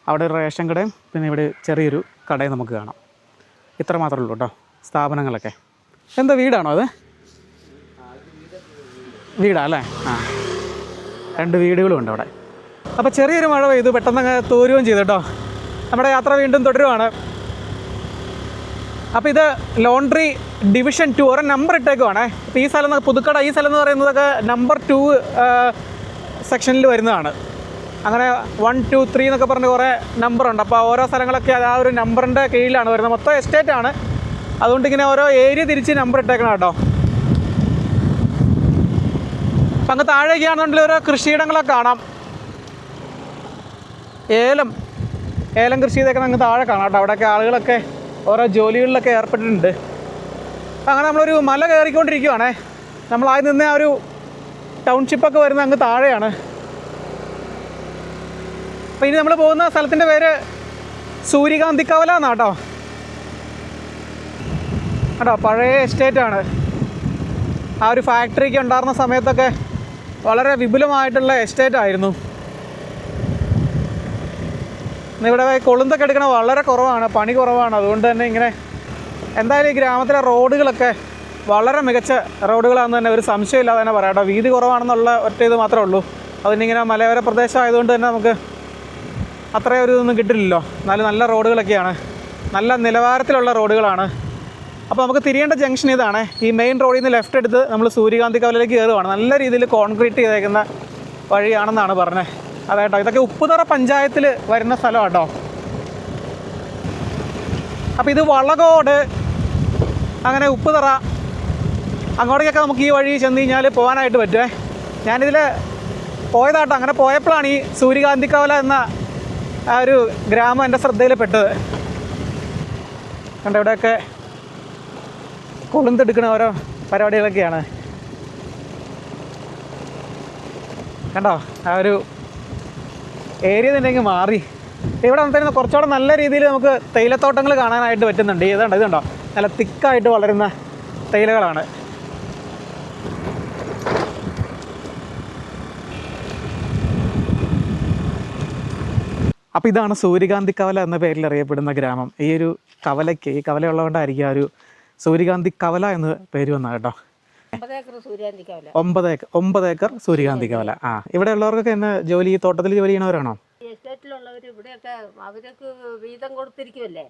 അവിടെ ഒരു റേഷൻ കടയും പിന്നെ ഇവിടെ ചെറിയൊരു കടയും നമുക്ക് കാണാം. ഇത്ര മാത്രമേ ഉള്ളൂ കേട്ടോ സ്ഥാപനങ്ങളൊക്കെ. എന്താ വീടാണോ അത്? വീടാ അല്ലേ. 2 വീടുകളും ഉണ്ട് അവിടെ. അപ്പോൾ ചെറിയൊരു മഴ പെയ്തു, പെട്ടെന്ന് തോരുകയും ചെയ്തു കേട്ടോ. നമ്മുടെ യാത്ര വീണ്ടും തുടരുവാണ്. അപ്പോൾ ഇത് ലോണ്ട്രി ഡിവിഷൻ 2 ഒരു നമ്പർ ഇട്ടേക്കുവാണേ. അപ്പോൾ ഈ സ്ഥലം പുതുക്കട, ഈ സ്ഥലം എന്ന് പറയുന്നതൊക്കെ നമ്പർ 2 സെക്ഷനിൽ വരുന്നതാണ്. അങ്ങനെ 1, 2, 3 എന്നൊക്കെ പറഞ്ഞ് കുറേ നമ്പറുണ്ട്. അപ്പോൾ ഓരോ സ്ഥലങ്ങളൊക്കെ ആ ഒരു നമ്പറിൻ്റെ കീഴിലാണ് വരുന്നത്. മൊത്തം എസ്റ്റേറ്റാണ്, അതുകൊണ്ട് ഇങ്ങനെ ഓരോ ഏരിയ തിരിച്ച് നമ്പർ ഇട്ടേക്കണം കേട്ടോ. അപ്പം അങ്ങ് താഴേക്കാണെന്നുണ്ടെങ്കിൽ ഓരോ കൃഷിയിടങ്ങളൊക്കെ കാണാം. ഏലം കൃഷി ചെയ്തേക്കാൻ അങ്ങ് താഴെ കാണാം കേട്ടോ. അവിടെയൊക്കെ ആളുകളൊക്കെ ഓരോ ജോലികളിലൊക്കെ ഏർപ്പെട്ടിട്ടുണ്ട്. അപ്പം അങ്ങനെ നമ്മളൊരു മല കയറിക്കൊണ്ടിരിക്കുകയാണേ. നമ്മളായി നിന്ന് ആ ഒരു ടൗൺഷിപ്പൊക്കെ വരുന്നത് അങ്ങ് താഴെയാണ്. അപ്പോൾ ഇനി നമ്മൾ പോകുന്ന സ്ഥലത്തിൻ്റെ പേര് സൂര്യകാന്തിക്കവല എന്നാണ് കേട്ടോ. കേട്ടോ, പഴയ എസ്റ്റേറ്റാണ്. ആ ഒരു ഫാക്ടറിക്ക് ഉണ്ടായിരുന്ന സമയത്തൊക്കെ വളരെ വിപുലമായിട്ടുള്ള എസ്റ്റേറ്റ് ആയിരുന്നു. ഇവിടെ കൊളുന്തൊക്കെ എടുക്കണ വളരെ കുറവാണ്, പണി കുറവാണ്. അതുകൊണ്ട് തന്നെ ഇങ്ങനെ എന്തായാലും ഈ ഗ്രാമത്തിലെ റോഡുകളൊക്കെ വളരെ മികച്ച റോഡുകളാണെന്ന് തന്നെ ഒരു സംശയമില്ലാതെ തന്നെ പറയാം കേട്ടോ. വീതി കുറവാണെന്നുള്ള ഒറ്റ ഇത് മാത്രമേ ഉള്ളൂ. അതിനിങ്ങനെ മലയോര പ്രദേശം ആയതുകൊണ്ട് തന്നെ നമുക്ക് അത്രയും ഒരു ഇതൊന്നും കിട്ടില്ലല്ലോ. എന്നാലും നല്ല റോഡുകളൊക്കെയാണ്, നല്ല നിലവാരത്തിലുള്ള റോഡുകളാണ്. അപ്പോൾ നമുക്ക് തിരിയേണ്ട ജംഗ്ഷൻ ഇതാണ്. ഈ മെയിൻ റോഡിൽ നിന്ന് ലെഫ്റ്റ് എടുത്ത് നമ്മൾ സൂര്യകാന്തിക്കവലയിലേക്ക് കയറുവാണ്. നല്ല രീതിയിൽ കോൺക്രീറ്റ് ചെയ്തേക്കുന്ന വഴിയാണെന്നാണ് പറഞ്ഞത്. അതേട്ടോ, ഇതൊക്കെ ഉപ്പുതറ പഞ്ചായത്തിൽ വരുന്ന സ്ഥലമാണ് കേട്ടോ. അപ്പോൾ ഇത് വളകോട്, അങ്ങനെ ഉപ്പുതറ, അങ്ങോട്ടേക്കൊക്കെ നമുക്ക് ഈ വഴി ചെന്ന് കഴിഞ്ഞാൽ പോകാനായിട്ട് പറ്റുമേ. ഞാനിതിൽ പോയതാട്ടോ. അങ്ങനെ പോയപ്പോഴാണ് ഈ സൂര്യകാന്തിക്കവല എന്ന ആ ഒരു ഗ്രാമം എൻ്റെ ശ്രദ്ധയിൽപ്പെട്ടത്. കണ്ടോ, ഇവിടെയൊക്കെ കൊളുന്തെടുക്കുന്ന ഓരോ പരിപാടികളൊക്കെയാണ്. കണ്ടോ, ആ ഒരു ഏരിയ തന്നെ മാറി. ഇവിടെ വന്നിരുന്ന കുറച്ചുകൂടെ നല്ല രീതിയിൽ നമുക്ക് തേയിലത്തോട്ടങ്ങൾ കാണാനായിട്ട് പറ്റുന്നുണ്ട്. ഇതുണ്ടോ, നല്ല തിക്കായിട്ട് വളരുന്ന തേയിലകളാണ്. അപ്പോൾ ഇതാണ് സൂര്യകാന്തി കവല എന്ന പേരിൽ അറിയപ്പെടുന്ന ഗ്രാമം. ഈ കവല ഉള്ളതുകൊണ്ടായിരിക്കും ആ ഒരു സൂര്യകാന്തി കവല എന്ന് പേര് വന്നത് കേട്ടോ. 9 ഏക്കർ സൂര്യകാന്തി കവല. 9 ഏക്കർ സൂര്യകാന്തി കവല. ഇവിടെ ഉള്ളവർക്കൊക്കെ എന്നെ ജോലി, തോട്ടത്തിൽ ജോലി ചെയ്യണവരാണോ? എസ്റ്റേറ്റിലുള്ളവർ ഇവിടെയൊക്കെ അവർക്ക് വീതം കൊടുത്തിരിക്കുമല്ലേ.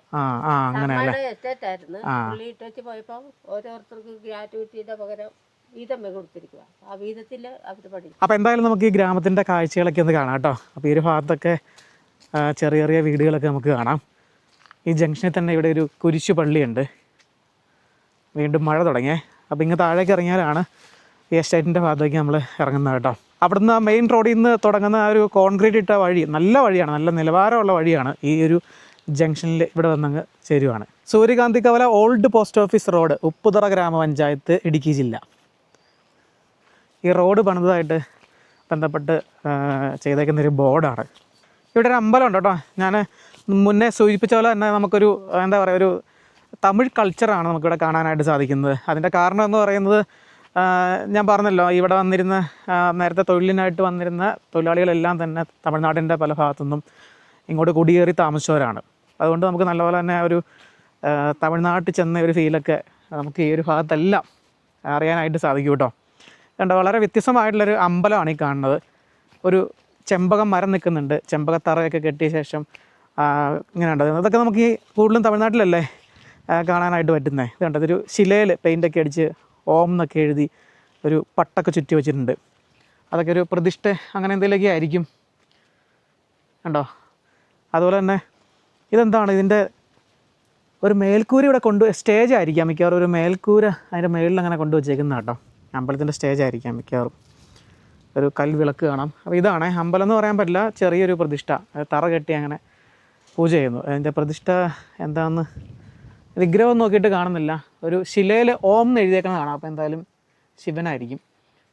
അങ്ങനെയല്ലേ. എസ്റ്റേറ്റ് ആയിരുന്നു. പുള്ളി ഇട്ടു പോയപ്പോൾ ഓരോരുത്തർക്ക് ഗ്രാറ്റുവിറ്റിയുടെ പകരം വീതം കൊടുത്തിരിക്കുക. ആ വീതത്തിൽ അവർ പഠിക്കും. അപ്പോൾ എന്തായാലും നമുക്ക് ഈ ഗ്രാമത്തിൻ്റെ കാഴ്ചകളൊക്കെ ഒന്ന് കാണാം കേട്ടോ. അപ്പോൾ ഈ ഒരു ഭാഗത്തൊക്കെ ചെറിയ ചെറിയ വീടുകളൊക്കെ നമുക്ക് കാണാം. ഈ ജംഗ്ഷനിൽ തന്നെ ഇവിടെ ഒരു കുരിശു പള്ളിയുണ്ട്. വീണ്ടും മഴ തുടങ്ങിയേ. അപ്പോൾ ഇങ്ങ് താഴേക്ക് ഇറങ്ങിയാലാണ് ഈ എസ്റ്റേറ്റിൻ്റെ ഭാഗത്തേക്ക് നമ്മൾ ഇറങ്ങുന്നത് കേട്ടോ. അവിടുന്ന് മെയിൻ റോഡിൽ നിന്ന് തുടങ്ങുന്ന ആ ഒരു കോൺക്രീറ്റ് ഇട്ട വഴി നല്ല വഴിയാണ്, നല്ല നിലവാരമുള്ള വഴിയാണ്. ഈ ഒരു ജംഗ്ഷനിൽ ഇവിടെ വന്നങ്ങ് ചേരുവാണ്. സൂര്യകാന്തി കവല old post office road, Upputhara ഗ്രാമപഞ്ചായത്ത്, ഇടുക്കി ജില്ല. ഈ റോഡ് പണിതായിട്ട് ബന്ധപ്പെട്ട് ചെയ്തേക്കുന്നൊരു ബോർഡാണ്. ഇവിടെ ഒരു അമ്പലം ഉണ്ട് കേട്ടോ. ഞാൻ മുന്നേ സൂചിപ്പിച്ച പോലെ തന്നെ നമുക്കൊരു എന്താ പറയുക, ഒരു തമിഴ് കൾച്ചറാണ് നമുക്കിവിടെ കാണാനായിട്ട് സാധിക്കുന്നത്. അതിൻ്റെ കാരണം എന്ന് പറയുന്നത് ഞാൻ പറഞ്ഞല്ലോ, ഇവിടെ വന്നിരുന്ന നേരത്തെ തൊഴിലിനായിട്ട് വന്നിരുന്ന തൊഴിലാളികളെല്ലാം തന്നെ തമിഴ്നാടിൻ്റെ പല ഭാഗത്തുനിന്നും ഇങ്ങോട്ട് കുടിയേറി താമസിച്ചവരാണ്. അതുകൊണ്ട് നമുക്ക് നല്ലപോലെ തന്നെ ഒരു തമിഴ്നാട്ടിൽ ചെന്ന ഒരു ഫീലൊക്കെ നമുക്ക് ഈ ഒരു ഭാഗത്തെല്ലാം അറിയാനായിട്ട് സാധിക്കും കേട്ടോ. കണ്ടോ, വളരെ വ്യത്യസ്തമായിട്ടുള്ളൊരു അമ്പലമാണ് ഈ കാണുന്നത്. ഒരു ചെമ്പകം മരം നിൽക്കുന്നുണ്ട്, ചെമ്പകത്തറയൊക്കെ കെട്ടിയ ശേഷം ഇങ്ങനെയുണ്ട്. അതൊക്കെ നമുക്ക് ഈ കൂടുതലും തമിഴ്നാട്ടിലല്ലേ കാണാനായിട്ട് പറ്റുന്നത്. ഇത് കണ്ടോ, ഇതൊരു ശിലയിൽ പെയിൻ്റൊക്കെ അടിച്ച് ഓം എന്നൊക്കെ എഴുതി ഒരു പട്ടൊക്കെ ചുറ്റി വെച്ചിട്ടുണ്ട്. അതൊക്കെ ഒരു പ്രതിഷ്ഠ അങ്ങനെ എന്തെങ്കിലുമൊക്കെ ആയിരിക്കും. കണ്ടോ, അതുപോലെ തന്നെ ഇതെന്താണ്, ഇതിൻ്റെ ഒരു മേൽക്കൂര ഇവിടെ സ്റ്റേജ് ആയിരിക്കാം മിക്കവാറും. ഒരു മേൽക്കൂര അതിൻ്റെ മേളിൽ അങ്ങനെ കൊണ്ടുവച്ചേക്കുന്ന കേട്ടോ. അമ്പലത്തിൻ്റെ സ്റ്റേജ് ആയിരിക്കാം മിക്കവാറും. ഒരു കൽവിളക്ക് കാണാം. അപ്പോൾ ഇതാണ് അമ്പലം എന്ന് പറയാൻ പറ്റില്ല, ചെറിയൊരു പ്രതിഷ്ഠ, തറ കെട്ടി അങ്ങനെ പൂജ ചെയ്യുന്നു. അതിൻ്റെ പ്രതിഷ്ഠ എന്താണെന്ന് വിഗ്രഹം നോക്കിയിട്ട് കാണുന്നില്ല. ഒരു ശിലയിൽ ഓം എന്ന് എഴുതിയേക്കണം കാണാം. അപ്പോൾ എന്തായാലും ശിവനായിരിക്കും.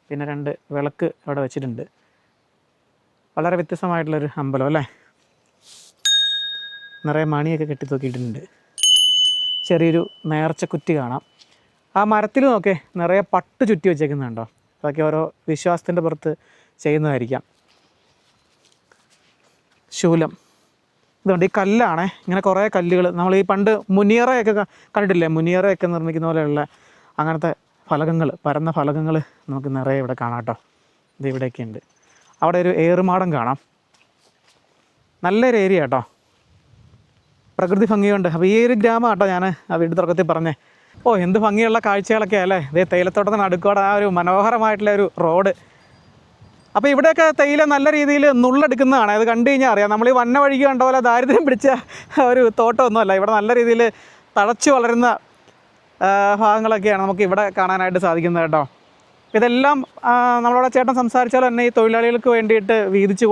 പിന്നെ 2 വിളക്ക് അവിടെ വെച്ചിട്ടുണ്ട്. വളരെ വ്യത്യസ്തമായിട്ടുള്ളൊരു അമ്പലം അല്ലേ. നിറയെ മണിയൊക്കെ കെട്ടി തൂക്കിയിട്ടുണ്ട്. ചെറിയൊരു നേർച്ചക്കുറ്റി കാണാം. ആ മരത്തിൽ നോക്കേ നിറയെ പട്ട് ചുറ്റി വെച്ചേക്കുന്നുണ്ടോ. അതൊക്കെ ഓരോ വിശ്വാസത്തിൻ്റെ പുറത്ത് ചെയ്യുന്നതായിരിക്കാം. ശൂലം ഇതുകൊണ്ട് ഈ കല്ലാണ്. ഇങ്ങനെ കുറേ കല്ലുകൾ നമ്മൾ ഈ പണ്ട് മുനിയറയൊക്കെ കണ്ടിട്ടില്ലേ, മുനിയറയൊക്കെ നിർമ്മിക്കുന്ന പോലെയുള്ള അങ്ങനത്തെ ഫലകങ്ങൾ, പരന്ന ഫലകങ്ങൾ നമുക്ക് നിറയെ ഇവിടെ കാണാം കേട്ടോ. ഇത് ഇവിടെയൊക്കെ ഉണ്ട്. അവിടെ ഒരു ഏറുമാടം കാണാം. നല്ലൊരു ഏരിയ കേട്ടോ, പ്രകൃതി ഭംഗിയുണ്ട്. അപ്പോൾ ഈ ഒരു ഗ്രാമം കേട്ടോ ഞാൻ ആ വീട് തുടക്കത്തിൽ പറഞ്ഞേ. എന്ത് ഭംഗിയുള്ള കാഴ്ചകളൊക്കെ അല്ലേ. ഇതേ തേയിലത്തോട്ടത്തിന് അടുക്കോടെ ആ ഒരു മനോഹരമായിട്ടുള്ള ഒരു റോഡ്. അപ്പോൾ ഇവിടെയൊക്കെ തേയില നല്ല രീതിയിൽ നുള്ളെടുക്കുന്നതാണ്. അത് കണ്ടു കഴിഞ്ഞാൽ അറിയാം. നമ്മൾ ഈ വന്ന വഴിക്ക് കണ്ട പോലെ ദാരിദ്ര്യം പിടിച്ച ഒരു തോട്ടമൊന്നുമല്ല. ഇവിടെ നല്ല രീതിയിൽ തഴച്ചു വളരുന്ന ഭാഗങ്ങളൊക്കെയാണ് നമുക്ക് ഇവിടെ കാണാനായിട്ട് സാധിക്കുന്നത് കേട്ടോ. ഇതെല്ലാം നമ്മളോട് ചേട്ടൻ സംസാരിച്ചാൽ തന്നെ ഈ തൊഴിലാളികൾക്ക് വേണ്ടിയിട്ട് വീതിച്ച്